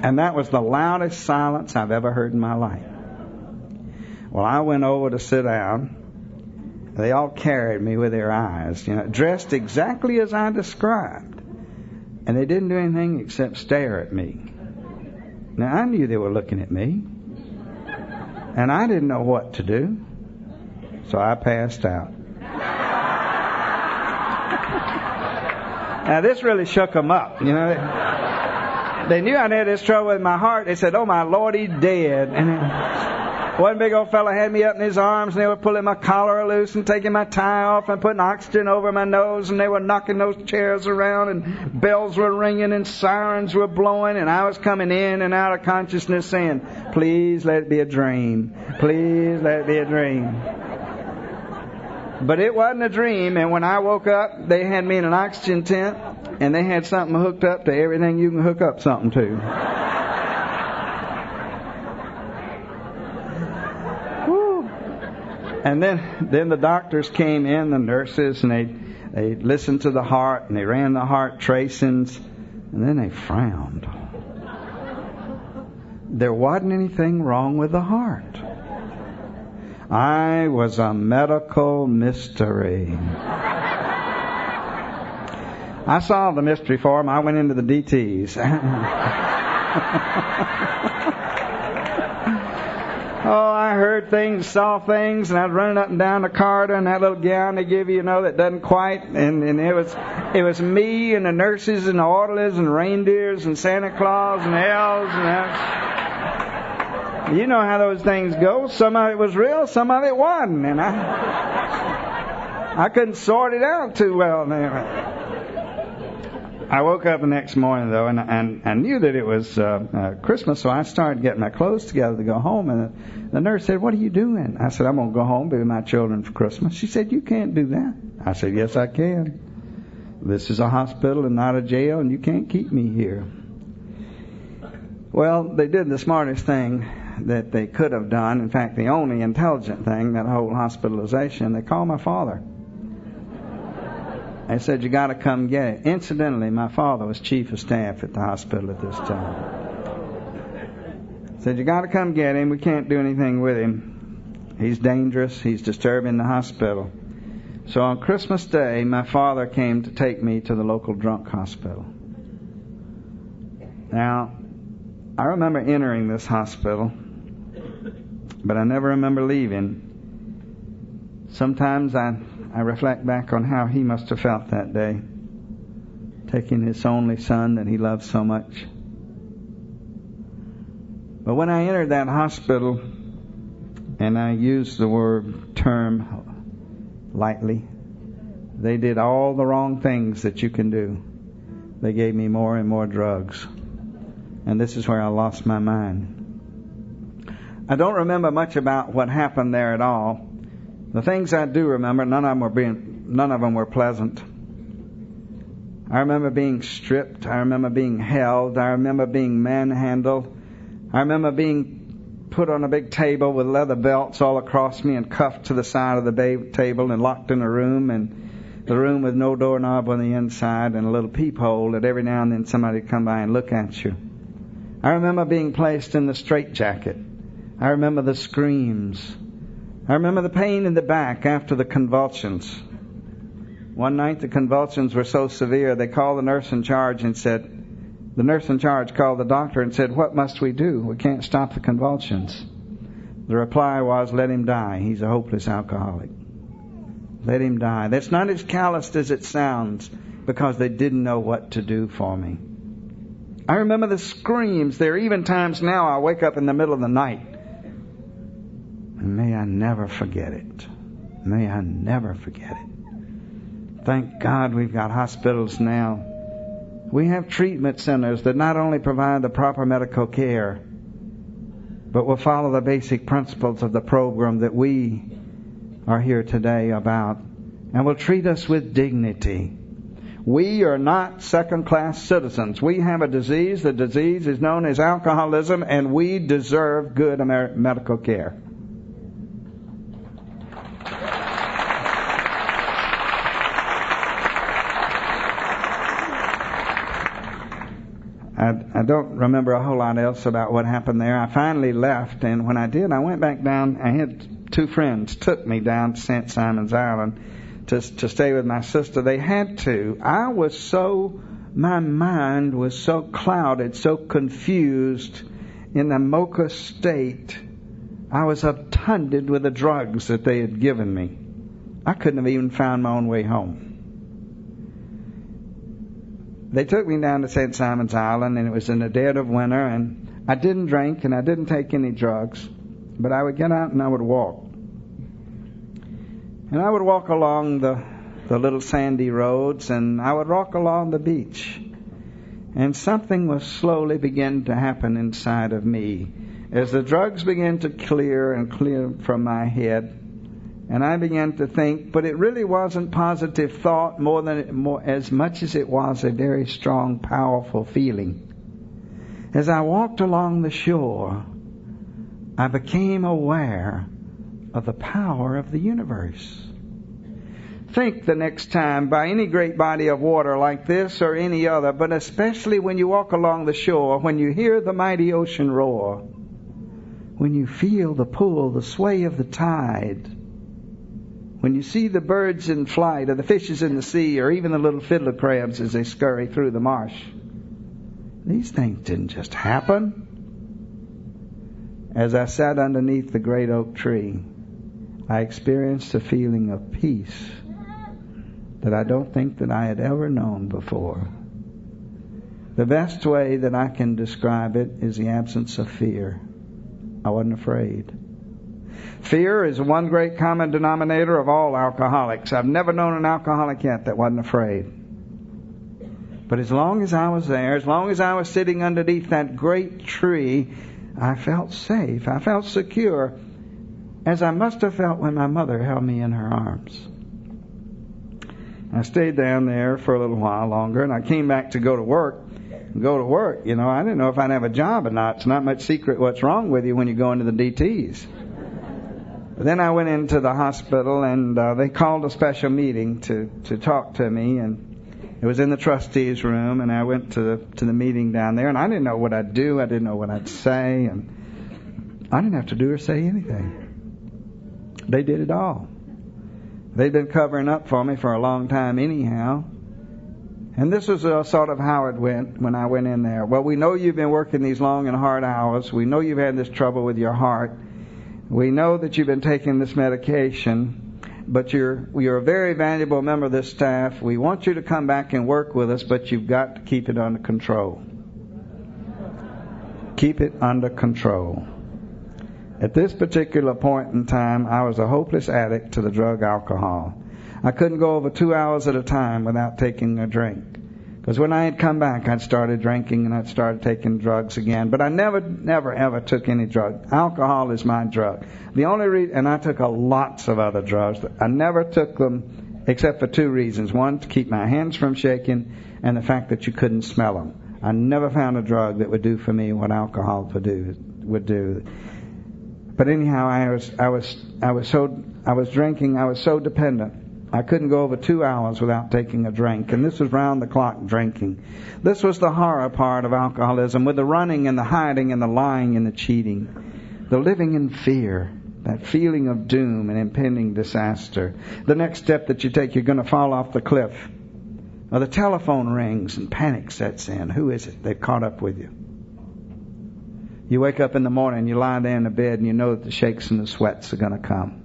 And that was the loudest silence I've ever heard in my life. Well, I went over to sit down. They all carried me with their eyes, you know, dressed exactly as I described. And they didn't do anything except stare at me. Now, I knew they were looking at me, and I didn't know what to do, so I passed out. Now, this really shook them up, you know. They knew I had this trouble with my heart. They said, "Oh, my Lord, he's dead." And one big old fella had me up in his arms, and they were pulling my collar loose and taking my tie off and putting oxygen over my nose, and they were knocking those chairs around, and bells were ringing and sirens were blowing, and I was coming in and out of consciousness saying, "Please let it be a dream. Please let it be a dream." But it wasn't a dream, and when I woke up, they had me in an oxygen tent, and they had something hooked up to everything you can hook up something to. Woo. And then the doctors came in, the nurses, and they listened to the heart, and they ran the heart tracings, and then they frowned. There wasn't anything wrong with the heart. I was a medical mystery. I solved the mystery for him. I went into the DTs. Oh, I heard things, saw things, and I was running up and down the corridor in that little gown they give you, you know, that doesn't quite. And it was me and the nurses and the orderlies and reindeers and Santa Claus and elves and that. You know how those things go. Some of it was real, some of it wasn't, and I couldn't sort it out too well. I woke up the next morning, though, and I knew that it was Christmas, so I started getting my clothes together to go home, and the nurse said, "What are you doing?" I said, "I'm going to go home, be with my children for Christmas." She said, "You can't do that." I said, "Yes, I can. This is a hospital and not a jail, and you can't keep me here." Well, they did the smartest thing that they could have done. In fact, the only intelligent thing, that whole hospitalization. They called my father. They said, "You got to come get it." Incidentally, my father was chief of staff at the hospital at this time. Said, "You got to come get him. We can't do anything with him. He's dangerous. He's disturbing the hospital." So on Christmas Day, my father came to take me to the local drunk hospital. Now, I remember entering this hospital, but I never remember leaving. Sometimes I reflect back on how he must have felt that day, taking his only son that he loved so much. But when I entered that hospital, and I use the term lightly, they did all the wrong things that you can do. They gave me more and more drugs. And this is where I lost my mind. I don't remember much about what happened there at all. The things I do remember, none of them were pleasant. I remember being stripped. I remember being held. I remember being manhandled. I remember being put on a big table with leather belts all across me and cuffed to the side of the table and locked in a room, and the room with no doorknob on the inside and a little peephole that every now and then somebody would come by and look at you. I remember being placed in the straitjacket. I remember the screams. I remember the pain in the back after the convulsions. One night the convulsions were so severe they called the nurse in charge and said, the nurse in charge called the doctor and said, "What must we do? We can't stop the convulsions." The reply was, "Let him die. He's a hopeless alcoholic. Let him die." That's not as calloused as it sounds, because they didn't know what to do for me. I remember the screams. There are even times now I wake up in the middle of the night. And may I never forget it. May I never forget it. Thank God we've got hospitals now. We have treatment centers that not only provide the proper medical care, but will follow the basic principles of the program that we are here today about, and will treat us with dignity. We are not second-class citizens. We have a disease. The disease is known as alcoholism, and we deserve good medical care. I don't remember a whole lot else about what happened there. I finally left, and when I did, I went back down. I had two friends took me down to St. Simon's Island to stay with my sister. They had to. My mind was so clouded, so confused, in the mocha state, I was obtunded with the drugs that they had given me. I couldn't have even found my own way home. They took me down to St. Simon's Island, and it was in the dead of winter, and I didn't drink and I didn't take any drugs, but I would get out and I would walk. And I would walk along the little sandy roads, and I would walk along the beach. And something was slowly beginning to happen inside of me as the drugs began to clear and clear from my head. And I began to think, but it really wasn't positive thought as much as it was a very strong, powerful feeling. As I walked along the shore, I became aware of the power of the universe. Think the next time by any great body of water like this or any other, but especially when you walk along the shore, when you hear the mighty ocean roar, when you feel the pull, the sway of the tide, when you see the birds in flight or the fishes in the sea or even the little fiddler crabs as they scurry through the marsh, these things didn't just happen. As I sat underneath the great oak tree, I experienced a feeling of peace that I don't think that I had ever known before. The best way that I can describe it is the absence of fear. I wasn't afraid. Fear is one great common denominator of all alcoholics. I've never known an alcoholic yet that wasn't afraid. But as long as I was there, as long as I was sitting underneath that great tree, I felt safe. I felt secure, as I must have felt when my mother held me in her arms. I stayed down there for a little while longer, and I came back to go to work. You know, I didn't know if I'd have a job or not. It's not much secret what's wrong with you when you go into the DTs. Then I went into the hospital, and they called a special meeting to talk to me, and it was in the trustees' room, and I went to the meeting down there, and I didn't know what I'd do. I didn't know what I'd say, and I didn't have to do or say anything. They did it all. They'd been covering up for me for a long time anyhow. And this was sort of how it went when I went in there. Well, we know you've been working these long and hard hours. We know you've had this trouble with your heart. We know that you've been taking this medication, but you're a very valuable member of this staff. We want you to come back and work with us, but you've got to keep it under control. Keep it under control. At this particular point in time, I was a hopeless addict to the drug alcohol. I couldn't go over 2 hours at a time without taking a drink. Because when I had come back, I'd started drinking and I'd started taking drugs again. But I never, ever took any drug. Alcohol is my drug. The only reason, and I took lots of other drugs. I never took them except for two reasons. One, to keep my hands from shaking, and the fact that you couldn't smell them. I never found a drug that would do for me what alcohol would do. But anyhow, I was drinking. I was so dependent. I couldn't go over 2 hours without taking a drink, and this was round-the-clock drinking. This was the horror part of alcoholism, with the running and the hiding and the lying and the cheating, the living in fear, that feeling of doom and impending disaster. The next step that you take, you're going to fall off the cliff. Or the telephone rings and panic sets in. Who is it? They've caught up with you. You wake up in the morning, you lie there in the bed, and you know that the shakes and the sweats are going to come.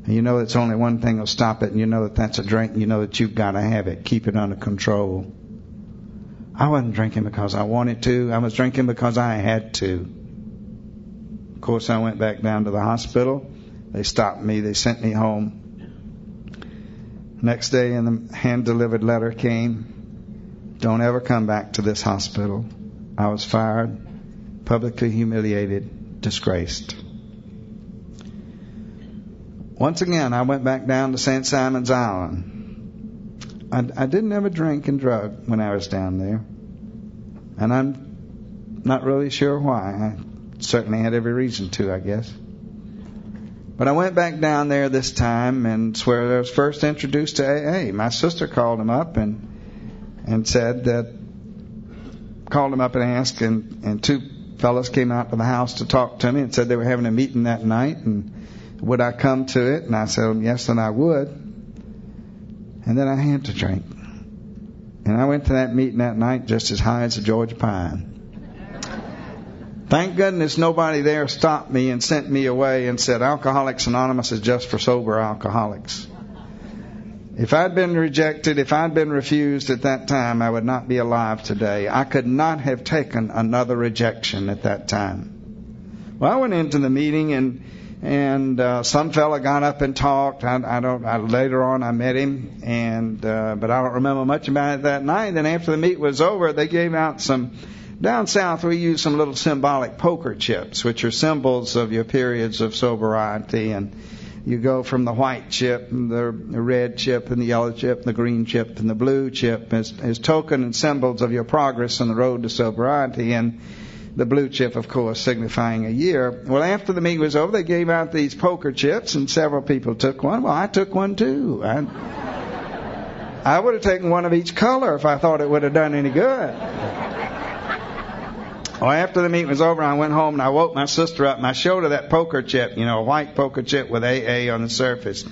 And you know it's only one thing will stop it, and you know that that's a drink, and you know that you've got to have it. Keep it under control. I wasn't drinking because I wanted to. I was drinking because I had to. Of course, I went back down to the hospital. They stopped me. They sent me home. Next day, and the hand-delivered letter came. Don't ever come back to this hospital. I was fired, publicly humiliated, disgraced. Once again, I went back down to St. Simon's Island. I didn't ever drink and drug when I was down there. And I'm not really sure why. I certainly had every reason to, I guess. But I went back down there this time, and it's where I was first introduced to AA. My sister called him up and said that, called him up and asked, and two fellows came out to the house to talk to me and said they were having a meeting that night, and would I come to it? And I said, yes, and I would. And then I had to drink. And I went to that meeting that night just as high as a Georgia pine. Thank goodness nobody there stopped me and sent me away and said, Alcoholics Anonymous is just for sober alcoholics. If I'd been rejected, if I'd been refused at that time, I would not be alive today. I could not have taken another rejection at that time. Well, I went into the meeting and some fella got up and talked. Later on I met him, but I don't remember much about it that night. Then after the meet was over, they gave out some. Down south, we use some little symbolic poker chips, which are symbols of your periods of sobriety. And you go from the white chip, and the red chip, and the yellow chip, and the green chip, and the blue chip as token and symbols of your progress on the road to sobriety. And the blue chip, of course, signifying a year. Well, after the meeting was over, they gave out these poker chips, and several people took one. Well, I took one too. I would have taken one of each color if I thought it would have done any good. Well, after the meeting was over, I went home and I woke my sister up and I showed her that poker chip, a white poker chip with AA on the surface.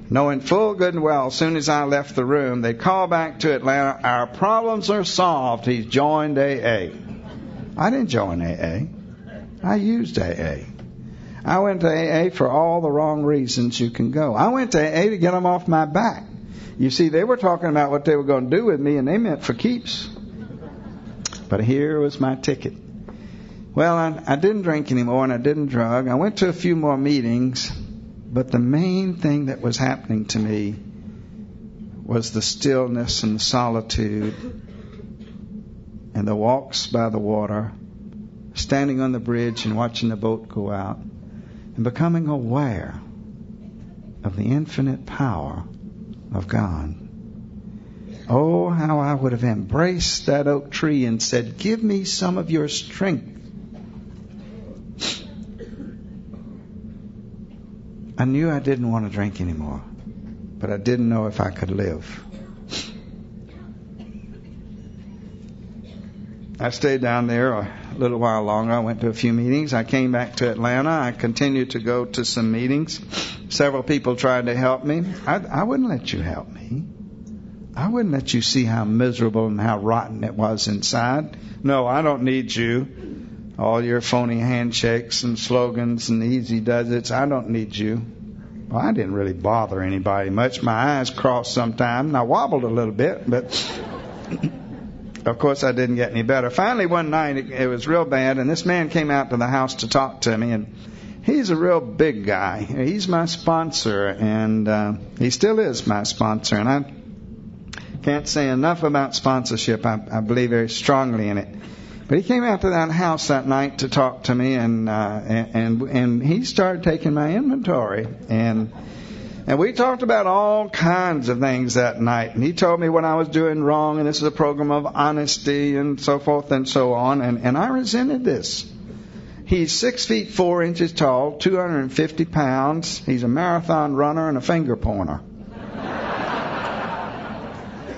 Knowing full good and well, as soon as I left the room, they called back to Atlanta, our problems are solved. He's joined AA. I didn't join AA. I used AA. I went to AA for all the wrong reasons you can go. I went to AA to get them off my back. You see, they were talking about what they were going to do with me, and they meant for keeps. But here was my ticket. Well, I didn't drink anymore and I didn't drug. I went to a few more meetings, but the main thing that was happening to me was the stillness and the solitude and the walks by the water, standing on the bridge and watching the boat go out, and becoming aware of the infinite power of God. Oh, how I would have embraced that oak tree and said, give me some of your strength. I knew I didn't want to drink anymore, but I didn't know if I could live. I stayed down there a little while longer. I went to a few meetings. I came back to Atlanta. I continued to go to some meetings. Several people tried to help me. I wouldn't let you help me. I wouldn't let you see how miserable and how rotten it was inside. No, I don't need you. All your phony handshakes and slogans and easy does it's. I don't need you. Well, I didn't really bother anybody much. My eyes crossed sometimes and I wobbled a little bit, but of course I didn't get any better. Finally, one night it was real bad, and this man came out to the house to talk to me, and he's a real big guy. He's my sponsor, and he still is my sponsor, and I can't say enough about sponsorship. I believe very strongly in it. But he came out to that house that night to talk to me, and he started taking my inventory, and we talked about all kinds of things that night. And he told me what I was doing wrong, and this is a program of honesty and so forth and so on. And I resented this. He's 6 feet 4 inches tall, 250 pounds. He's a marathon runner and a finger pointer.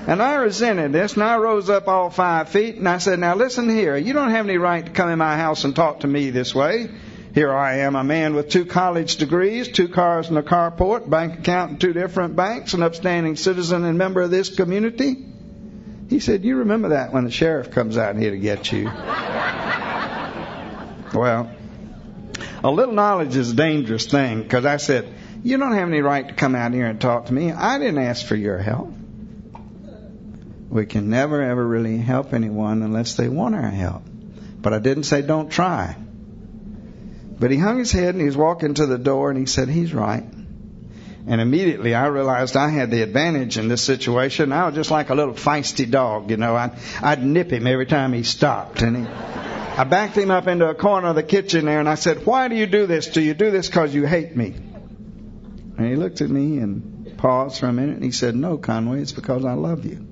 And I resented this, and I rose up all 5 feet, and I said, now listen here, you don't have any right to come in my house and talk to me this way. Here I am, a man with 2 college degrees, 2 cars in a carport, bank account in 2 different banks, an upstanding citizen and member of this community. He said, you remember that when the sheriff comes out here to get you. Well, a little knowledge is a dangerous thing, because I said, you don't have any right to come out here and talk to me. I didn't ask for your help. We can never, ever really help anyone unless they want our help. But I didn't say don't try. But he hung his head and he was walking to the door and he said, he's right. And immediately I realized I had the advantage in this situation. I was just like a little feisty dog, I'd nip him every time he stopped. And I backed him up into a corner of the kitchen there and I said, why do you do this? Do you do this because you hate me? And he looked at me and paused for a minute and he said, no, Conway, it's because I love you.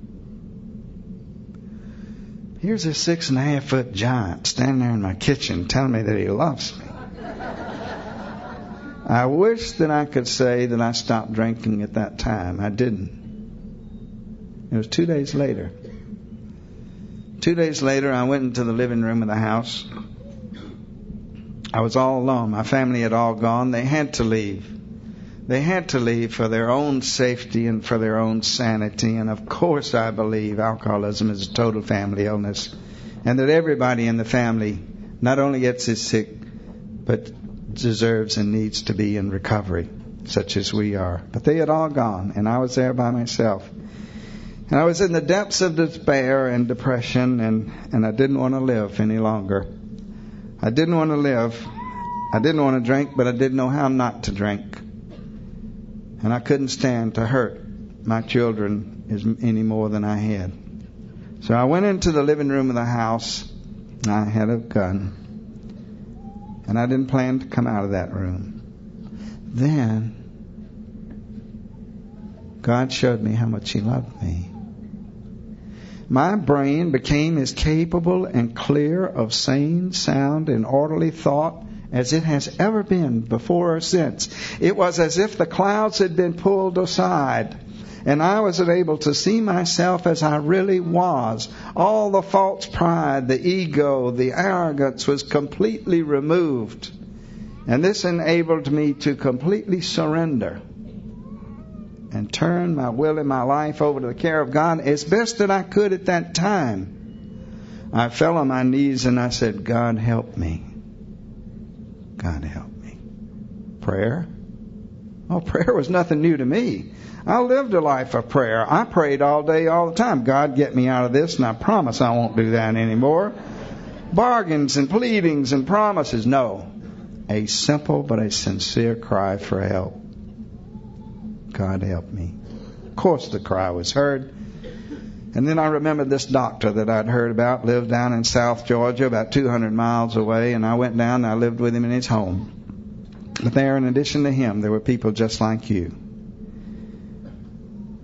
Here's a 6.5-foot giant standing there in my kitchen telling me that he loves me. I wish that I could say that I stopped drinking at that time. I didn't. It was 2 days later. 2 days later, I went into the living room of the house. I was all alone. My family had all gone. They had to leave. They had to leave for their own safety and for their own sanity. And of course I believe alcoholism is a total family illness, and that everybody in the family not only gets as sick, but deserves and needs to be in recovery, such as we are. But they had all gone, and I was there by myself. And I was in the depths of despair and depression, and I didn't want to live any longer. I didn't want to live. I didn't want to drink, but I didn't know how not to drink. And I couldn't stand to hurt my children any more than I had. So I went into the living room of the house. I had a gun. And I didn't plan to come out of that room. Then God showed me how much He loved me. My brain became as capable and clear of sane, sound, and orderly thought as it has ever been before or since. It was as if the clouds had been pulled aside, and I was able to see myself as I really was. All the false pride, the ego, the arrogance was completely removed. And this enabled me to completely surrender and turn my will and my life over to the care of God as best that I could at that time. I fell on my knees and I said, God, help me. God, help me. Prayer? Oh, prayer was nothing new to me. I lived a life of prayer. I prayed all day, all the time. God, get me out of this, and I promise I won't do that anymore. Bargains and pleadings and promises. No. A simple but a sincere cry for help. God, help me. Of course the cry was heard. And then I remembered this doctor that I'd heard about, lived down in South Georgia, about 200 miles away, and I went down and I lived with him in his home. But there, in addition to him, there were people just like you.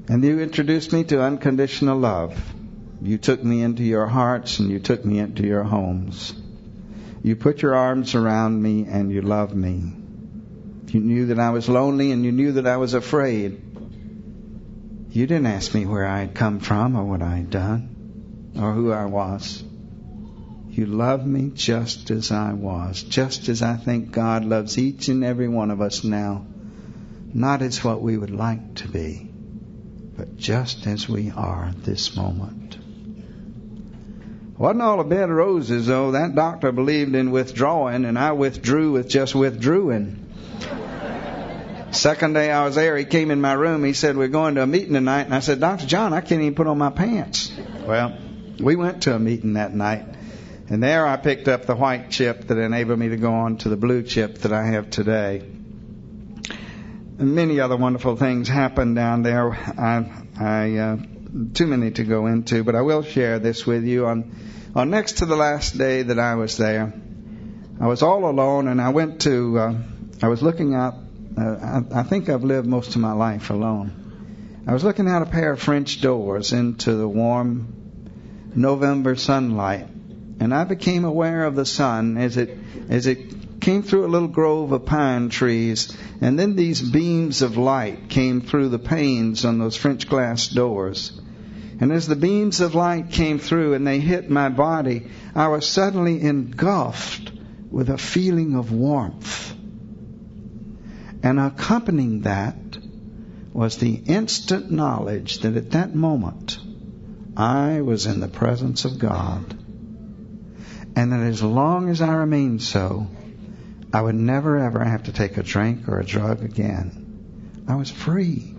And you introduced me to unconditional love. You took me into your hearts and you took me into your homes. You put your arms around me and you loved me. You knew that I was lonely and you knew that I was afraid. You didn't ask me where I had come from or what I had done or who I was. You loved me just as I was, just as I think God loves each and every one of us now. Not as what we would like to be, but just as we are at this moment. Wasn't all a bed of roses, though. That doctor believed in withdrawing, and I withdrew with just withdrawing. Second day I was there, he came in my room. He said, we're going to a meeting tonight. And I said, Dr. John, I can't even put on my pants. Well, we went to a meeting that night. And there I picked up the white chip that enabled me to go on to the blue chip that I have today. And many other wonderful things happened down there. Too many to go into, but I will share this with you. On next to the last day that I was there, I was all alone, and I went to, I was looking out. I think I've lived most of my life alone. I was looking out a pair of French doors into the warm November sunlight, and I became aware of the sun as it came through a little grove of pine trees, and then these beams of light came through the panes on those French glass doors. And as the beams of light came through and they hit my body, I was suddenly engulfed with a feeling of warmth. And accompanying that was the instant knowledge that at that moment I was in the presence of God. And that as long as I remained so, I would never ever have to take a drink or a drug again. I was free.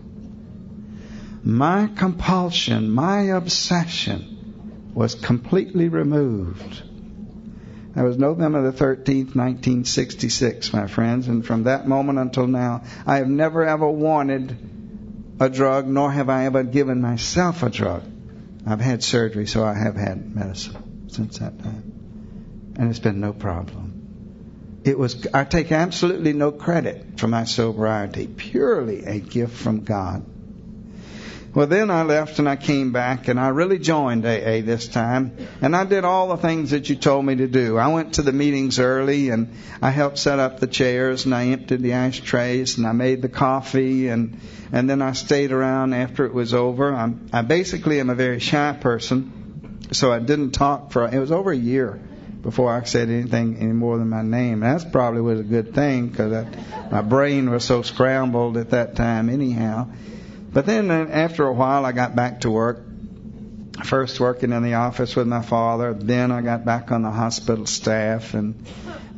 My compulsion, my obsession was completely removed. That was November the 13th, 1966, my friends. And from that moment until now, I have never ever wanted a drug, nor have I ever given myself a drug. I've had surgery, so I have had medicine since that time. And it's been no problem. I take absolutely no credit for my sobriety, purely a gift from God. Well, then I left and I came back and I really joined AA this time. And I did all the things that you told me to do. I went to the meetings early and I helped set up the chairs and I emptied the ashtrays and I made the coffee and then I stayed around after it was over. I basically am a very shy person, so I didn't talk it was over a year before I said anything any more than my name. That probably was a good thing because my brain was so scrambled at that time anyhow. But then after a while, I got back to work. first working in the office with my father. Then I got back on the hospital staff. And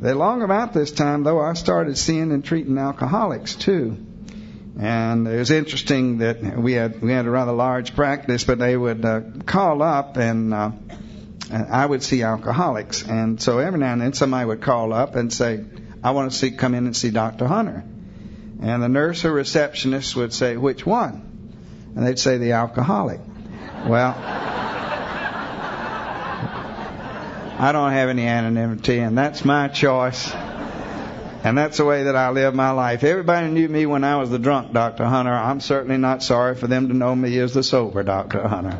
along about this time, though, I started seeing and treating alcoholics, too. And it was interesting that we had a rather large practice, but they would call up and I would see alcoholics. And so every now and then somebody would call up and say, I want to come in and see Dr. Hunter. And the nurse or receptionist would say, which one? And they'd say the alcoholic. Well, I don't have any anonymity, and that's my choice. And that's the way that I live my life. Everybody knew me when I was the drunk Dr. Hunter. I'm certainly not sorry for them to know me as the sober Dr. Hunter.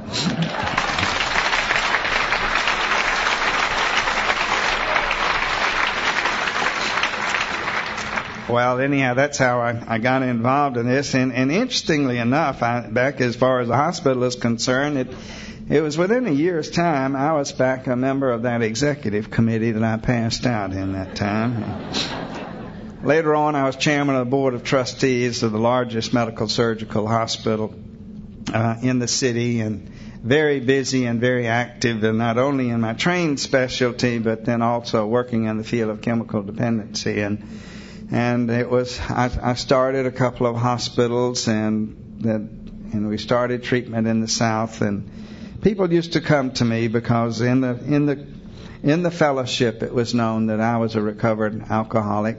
Well, anyhow, that's how I got involved in this. And interestingly enough, back as far as the hospital is concerned, it was within a year's time I was back a member of that executive committee that I passed out in that time. Later on, I was chairman of the board of trustees of the largest medical surgical hospital in the city, and very busy and very active, and not only in my trained specialty, but then also working in the field of chemical dependency. And it was I started a couple of hospitals, and we started treatment in the South, and people used to come to me because in the fellowship it was known that I was a recovered alcoholic.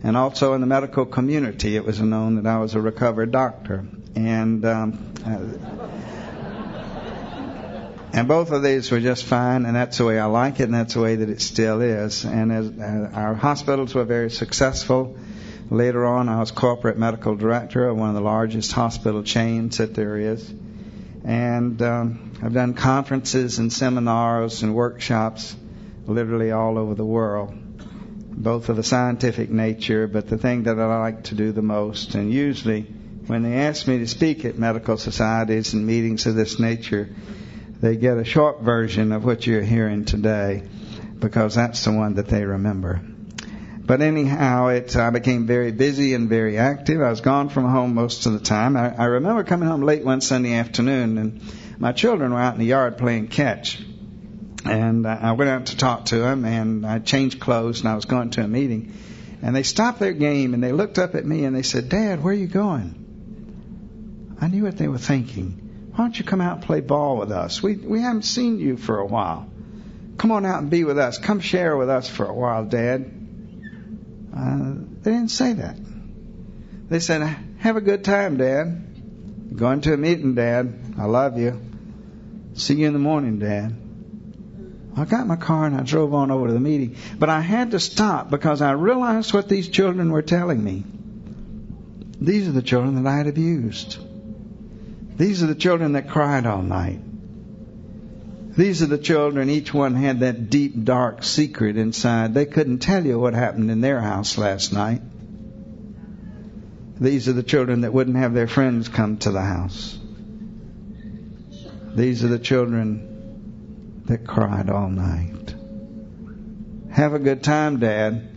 And also in the medical community, it was known that I was a recovered doctor. And both of these were just fine, and that's the way I like it, and that's the way that it still is. And as our hospitals were very successful. Later on, I was corporate medical director of one of the largest hospital chains that there is. And I've done conferences and seminars and workshops literally all over the world, both of a scientific nature, but the thing that I like to do the most. And usually when they ask me to speak at medical societies and meetings of this nature, they get a short version of what you're hearing today, because that's the one that they remember. But anyhow, I became very busy and very active. I was gone from home most of the time. I remember coming home late one Sunday afternoon, and my children were out in the yard playing catch. And I went out to talk to them, and I changed clothes, and I was going to a meeting. And they stopped their game, and they looked up at me, and they said, Dad, where are you going? I knew what they were thinking. Why don't you come out and play ball with us? We haven't seen you for a while. Come on out and be with us. Come share with us for a while, Dad. They didn't say that. They said, have a good time, Dad. Going to a meeting, Dad. I love you. See you in the morning, Dad. I got in my car and I drove on over to the meeting. But I had to stop because I realized what these children were telling me. These are the children that I had abused. These are the children that cried all night. These are the children, each one had that deep, dark secret inside. They couldn't tell you what happened in their house last night. These are the children that wouldn't have their friends come to the house. These are the children that cried all night. Have a good time, Dad.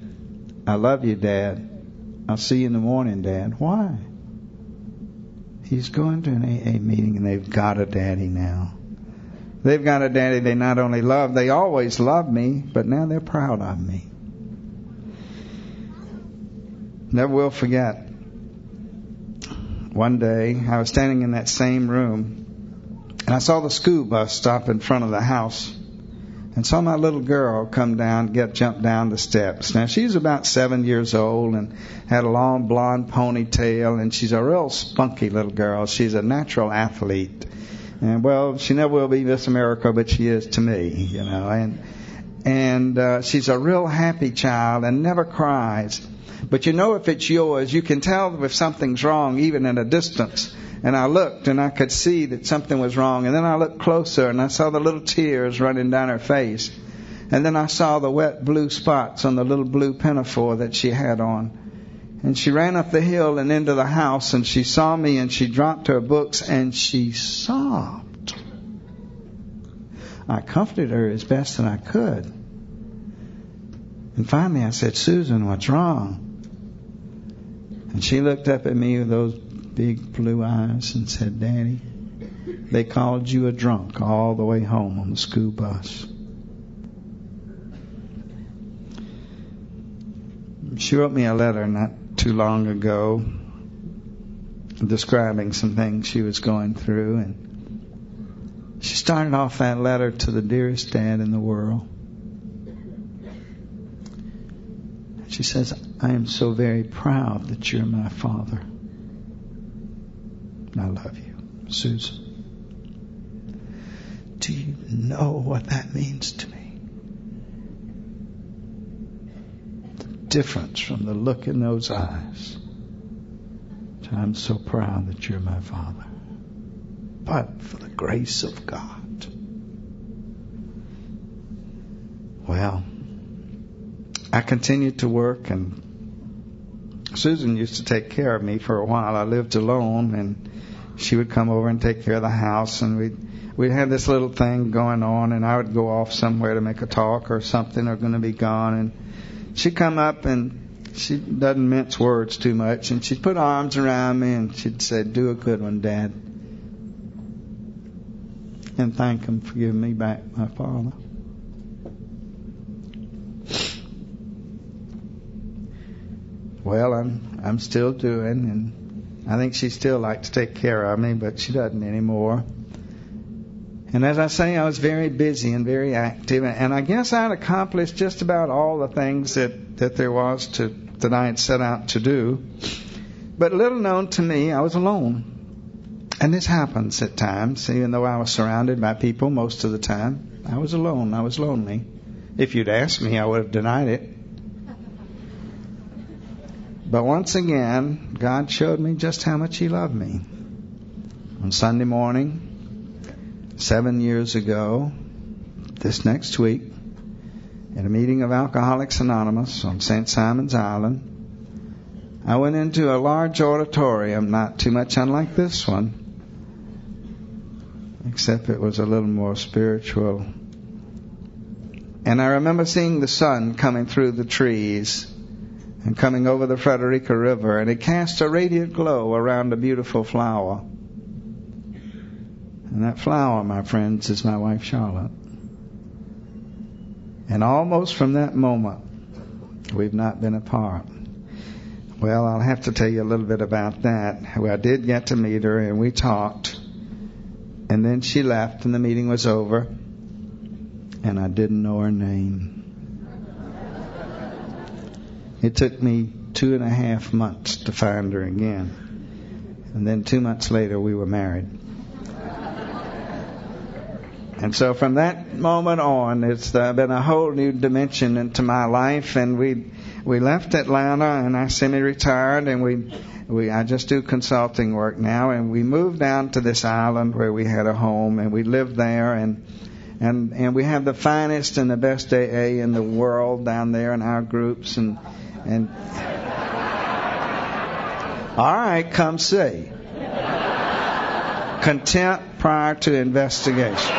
I love you, Dad. I'll see you in the morning, Dad. Why? He's going to an AA meeting and they've got a daddy now. They've got a daddy they not only love, they always loved me, but now they're proud of me. Never will forget. One day, I was standing in that same room, and I saw the school bus stop in front of the house, and saw my little girl jump down the steps. Now, she's about 7 years old and had a long blonde ponytail, and she's a real spunky little girl. She's a natural athlete. And, well, she never will be Miss America, but she is to me, you know. And she's a real happy child and never cries. But you know if it's yours, you can tell if something's wrong even at a distance. And I looked and I could see that something was wrong. And then I looked closer and I saw the little tears running down her face. And then I saw the wet blue spots on the little blue pinafore that she had on. And she ran up the hill and into the house, and she saw me, and she dropped her books and she sobbed. I comforted her as best that I could. And finally I said, Susan, what's wrong? And she looked up at me with those big blue eyes and said, Daddy, they called you a drunk all the way home on the school bus. She wrote me a letter not too long ago describing some things she was going through, and she started off that letter to the dearest dad in the world. She says, I am so very proud that you're my father. And I love you, Susan. Do you know what that means to me? The difference from the look in those eyes. I'm so proud that you're my father. But for the grace of God. Well, I continued to work, and Susan used to take care of me for a while. I lived alone, and she would come over and take care of the house, and we'd have this little thing going on, and I would go off somewhere to make a talk or something, or going to be gone, and she'd come up, and she doesn't mince words too much, and she'd put arms around me, and she'd say, do a good one, Dad, and thank him for giving me back my father. Well, I'm still doing, and I think she still likes to take care of me, but she doesn't anymore. And as I say, I was very busy and very active, and I guess I'd accomplished just about all the things that there was that I had set out to do. But little known to me, I was alone. And this happens at times, even though I was surrounded by people most of the time. I was alone. I was lonely. If you'd asked me, I would have denied it. But once again, God showed me just how much He loved me. On Sunday morning, 7 years ago, this next week, at a meeting of Alcoholics Anonymous on St. Simon's Island, I went into a large auditorium, not too much unlike this one, except it was a little more spiritual. And I remember seeing the sun coming through the trees and coming over the Frederica River, and it cast a radiant glow around a beautiful flower. And that flower, my friends, is my wife Charlotte. And almost from that moment, we've not been apart. Well, I'll have to tell you a little bit about that. Well, I did get to meet her, and we talked. And then she left, and the meeting was over. And I didn't know her name. It took me 2.5 months to find her again. And then 2 months later, we were married. And so from that moment on, it's been a whole new dimension into my life. And we left Atlanta, and I semi-retired, and I just do consulting work now. And we moved down to this island where we had a home, and we lived there, and we have the finest and the best AA in the world down there in our groups. And all right, come see. Contempt prior to investigation.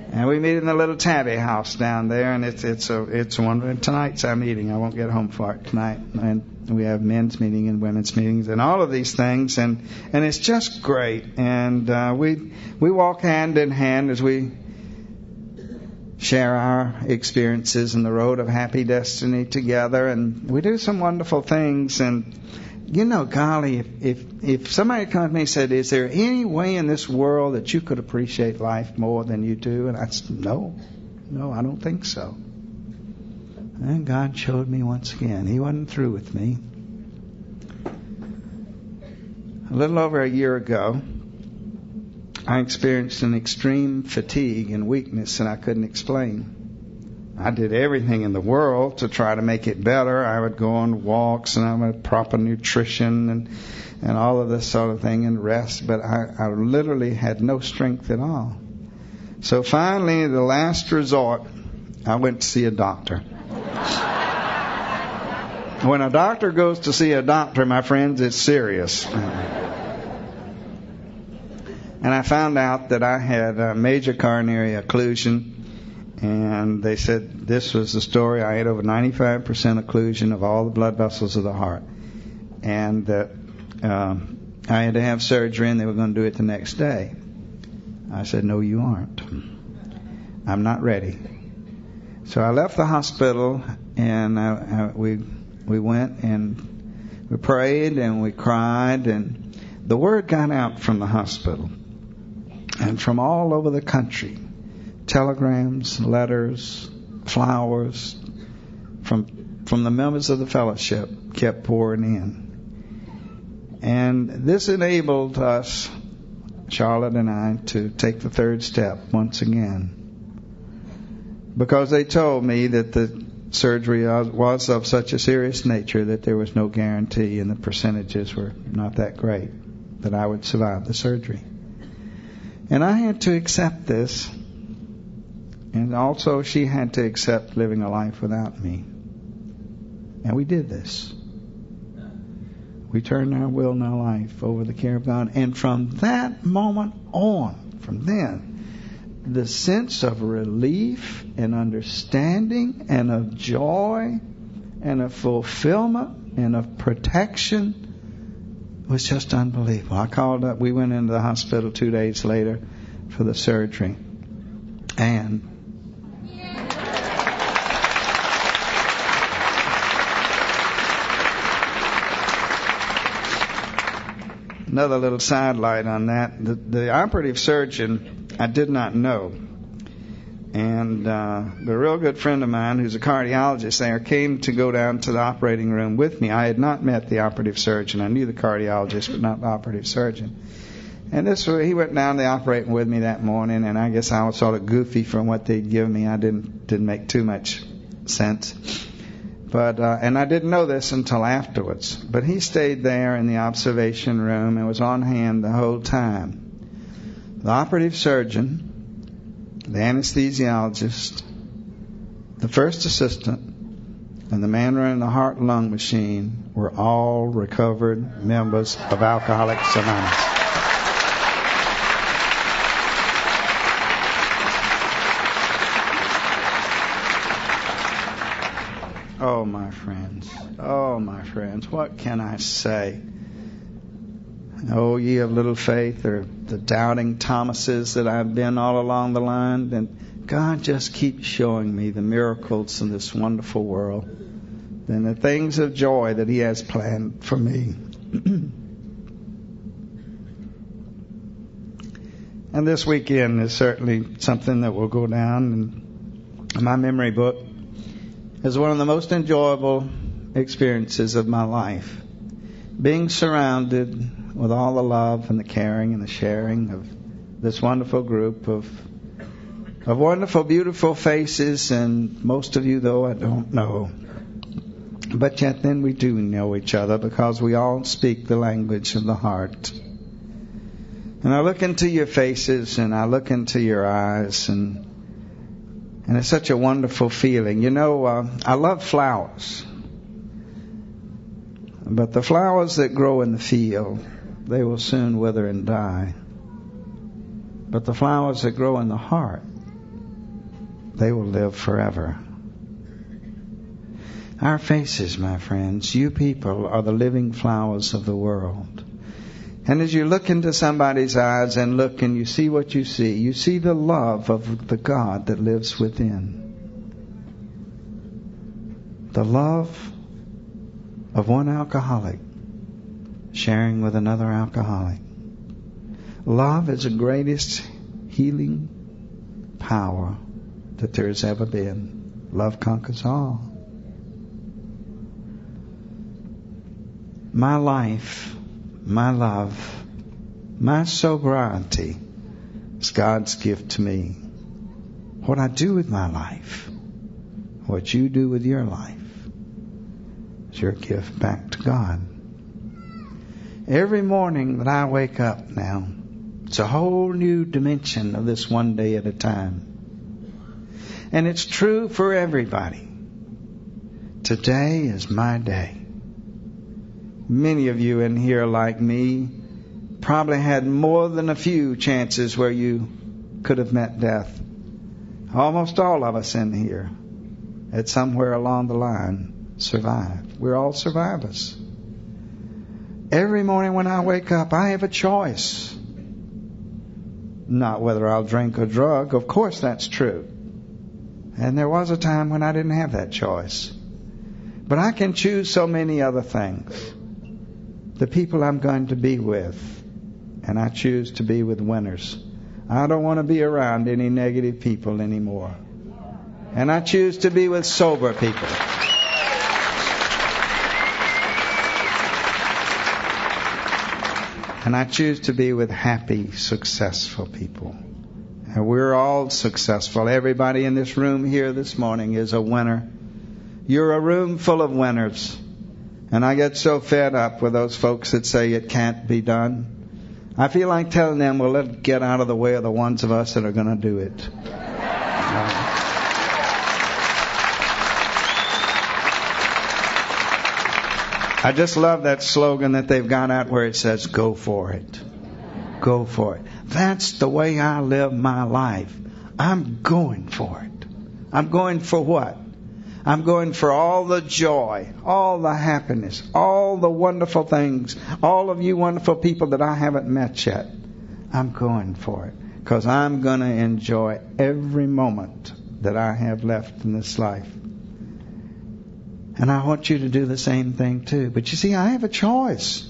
And we meet in the little tabby house down there, and it's one. Tonight's our meeting. I won't get home for it tonight. And we have men's meeting and women's meetings and all of these things, and it's just great. And we walk hand in hand as we share our experiences in the road of happy destiny together, and we do some wonderful things. And you know, golly, if somebody comes to me and said, is there any way in this world that you could appreciate life more than you do? And I said, no, I don't think so. And God showed me once again, He wasn't through with me. A little over a year ago, I experienced an extreme fatigue and weakness that I couldn't explain. I did everything in the world to try to make it better. I would go on walks, and I would proper nutrition and all of this sort of thing, and rest, but I literally had no strength at all. So finally, the last resort, I went to see a doctor. When a doctor goes to see a doctor, my friends, it's serious. And I found out that I had a major coronary occlusion. And they said this was the story. I had over 95% occlusion of all the blood vessels of the heart. and I had to have surgery, and they were going to do it the next day. I said, no, you aren't. I'm not ready. So I left the hospital, and we went and we prayed and we cried, and the word got out from the hospital and from all over the country. Telegrams, letters, flowers from the members of the fellowship kept pouring in. And this enabled us, Charlotte and I, to take the third step once again. Because they told me that the surgery was of such a serious nature that there was no guarantee, and the percentages were not that great that I would survive the surgery. And I had to accept this, and also she had to accept living a life without me. And we did this. We turned our will and our life over the care of God, and from that moment on, from then, the sense of relief and understanding and of joy and of fulfillment and of protection was just unbelievable. I called up, we went into the hospital 2 days later for the surgery. And another little sidelight on that, the operative surgeon I did not know. And a real good friend of mine who's a cardiologist there came to go down to the operating room with me. I had not met the operative surgeon. I knew the cardiologist, but not the operative surgeon. And he went down the operating with me that morning, and I guess I was sort of goofy from what they'd given me. I didn't make too much sense. But and I didn't know this until afterwards. But he stayed there in the observation room and was on hand the whole time. The operative surgeon, the anesthesiologist, the first assistant, and the man running the heart and lung machine were all recovered members of Alcoholics Anonymous. Oh, my friends, what can I say? Oh, ye of little faith, or the doubting Thomases that I've been all along the line. And God just keeps showing me the miracles in this wonderful world and the things of joy that He has planned for me. And this weekend is certainly something that will go down in my memory book as one of the most enjoyable experiences of my life. Being surrounded with all the love and the caring and the sharing of this wonderful group of wonderful, beautiful faces, and most of you, though, I don't know. But yet then we do know each other because we all speak the language of the heart. And I look into your faces and I look into your eyes, and it's such a wonderful feeling. You know, I love flowers. But the flowers that grow in the field, they will soon wither and die. But the flowers that grow in the heart, they will live forever. Our faces, my friends, you people are the living flowers of the world. And as you look into somebody's eyes and look and you see what you see the love of the God that lives within. The love of one alcoholic sharing with another alcoholic. Love is the greatest healing power that there has ever been. Love conquers all. My life, my love, my sobriety is God's gift to me. What I do with my life, what you do with your life, is your gift back to God. Every morning that I wake up now, it's a whole new dimension of this one day at a time. And it's true for everybody. Today is my day. Many of you in here, like me, probably had more than a few chances where you could have met death. Almost all of us in here, at somewhere along the line, survived. We're all survivors. Every morning when I wake up, I have a choice. Not whether I'll drink or drug. Of course that's true. And there was a time when I didn't have that choice. But I can choose so many other things. The people I'm going to be with. And I choose to be with winners. I don't want to be around any negative people anymore. And I choose to be with sober people. And I choose to be with happy, successful people. And we're all successful. Everybody in this room here this morning is a winner. You're a room full of winners. And I get so fed up with those folks that say it can't be done. I feel like telling them, well, let's get out of the way of the ones of us that are going to do it. I just love that slogan that they've got out where it says, go for it. Go for it. That's the way I live my life. I'm going for it. I'm going for what? I'm going for all the joy, all the happiness, all the wonderful things, all of you wonderful people that I haven't met yet. I'm going for it because I'm going to enjoy every moment that I have left in this life. And I want you to do the same thing too. But you see, I have a choice.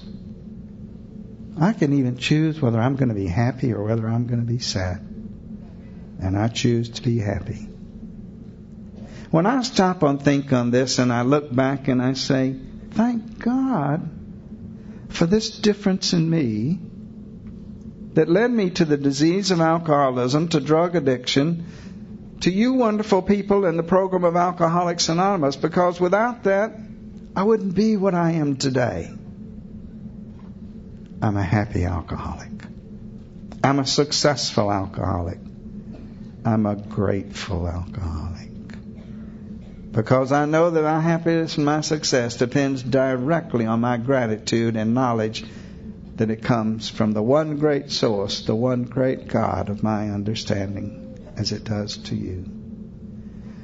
I can even choose whether I'm going to be happy or whether I'm going to be sad. And I choose to be happy. When I stop and think on this and I look back and I say, thank God for this difference in me that led me to the disease of alcoholism, to drug addiction, to you wonderful people in the program of Alcoholics Anonymous, because without that, I wouldn't be what I am today. I'm a happy alcoholic. I'm a successful alcoholic. I'm a grateful alcoholic. Because I know that my happiness and my success depends directly on my gratitude and knowledge that it comes from the one great source, the one great God of my understanding, as it does to you.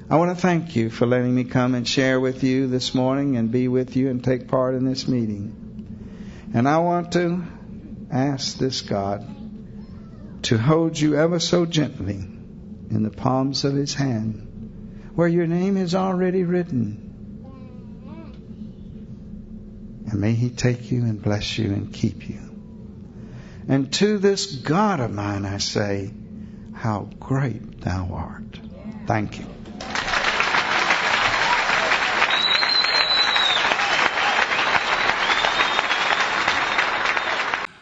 I want to thank you for letting me come and share with you this morning and be with you and take part in this meeting. And I want to ask this God to hold you ever so gently in the palms of His hand, where your name is already written. And may He take you and bless you and keep you. And to this God of mine I say, how great thou art. Thank you.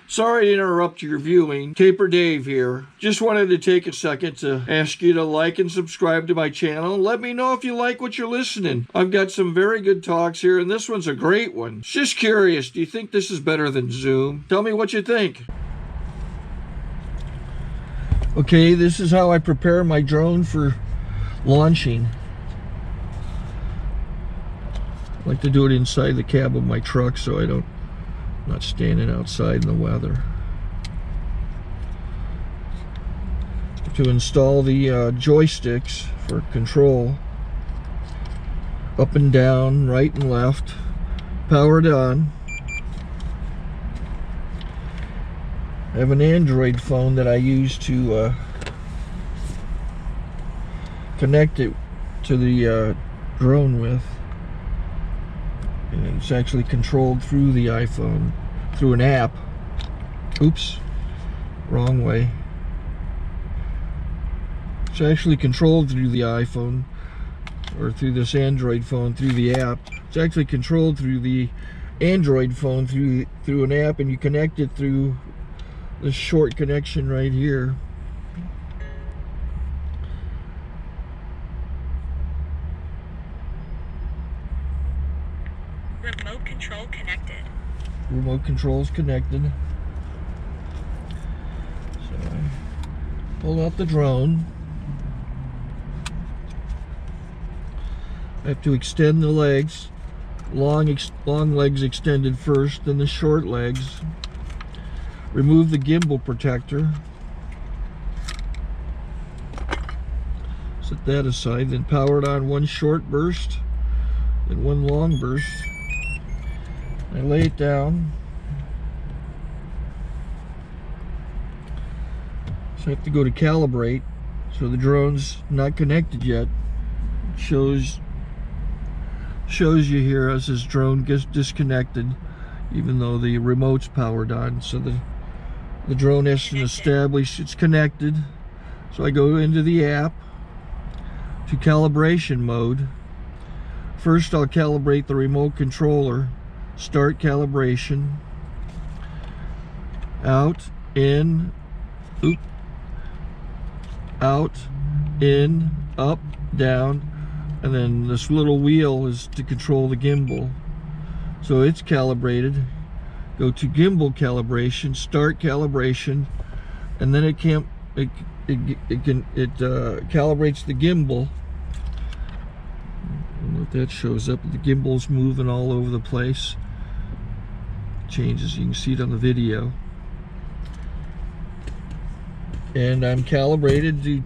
Sorry to interrupt your viewing. Taper Dave here. Just wanted to take a second to ask you to like and subscribe to my channel. Let me know if you like what you're listening. I've got some very good talks here, and this one's a great one. Just curious, do you think this is better than Zoom? Tell me what you think. Okay, this is how I prepare my drone for launching. I like to do it inside the cab of my truck so I'm not standing outside in the weather. To install the joysticks for control, up and down, right and left, powered on. I have an Android phone that I use to connect it to the drone with. And it's actually controlled through the iPhone, through an app. Oops, wrong way. It's actually controlled through the iPhone, or through this Android phone, through the app. It's actually controlled through the Android phone, through an app, and you connect it through this short connection right here. Remote control connected. Remote control's connected. So I pull out the drone. I have to extend the legs. Long legs extended first, then the short legs. Remove the gimbal protector. Set that aside, then power it on one short burst, then one long burst. I lay it down, So I have to go to calibrate. So the drone's not connected yet. Shows you here as this drone gets disconnected, even though the remote's powered on. So the drone has to establish it's connected. So I go into the app to calibration mode. First I'll calibrate the remote controller. Start calibration. Out, in, oop, out, in, up, down, and then this little wheel is to control the gimbal. So it's calibrated. Go to gimbal calibration, start calibration, and then it calibrates the gimbal. I don't know if that shows up. The gimbal's moving all over the place. Changes, you can see it on the video. And I'm calibrated to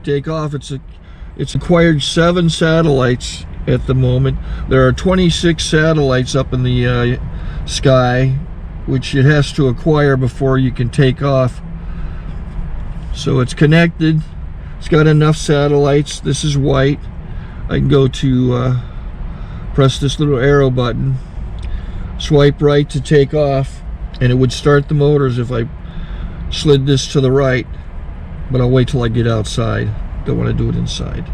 take off. It's acquired 7 satellites at the moment. There are 26 satellites up in the sky, which it has to acquire before you can take off. So it's connected. It's got enough satellites. This is white. I can go to press this little arrow button, swipe right to take off, and it would start the motors if I slid this to the right. But I'll wait till I get outside. Don't want to do it inside.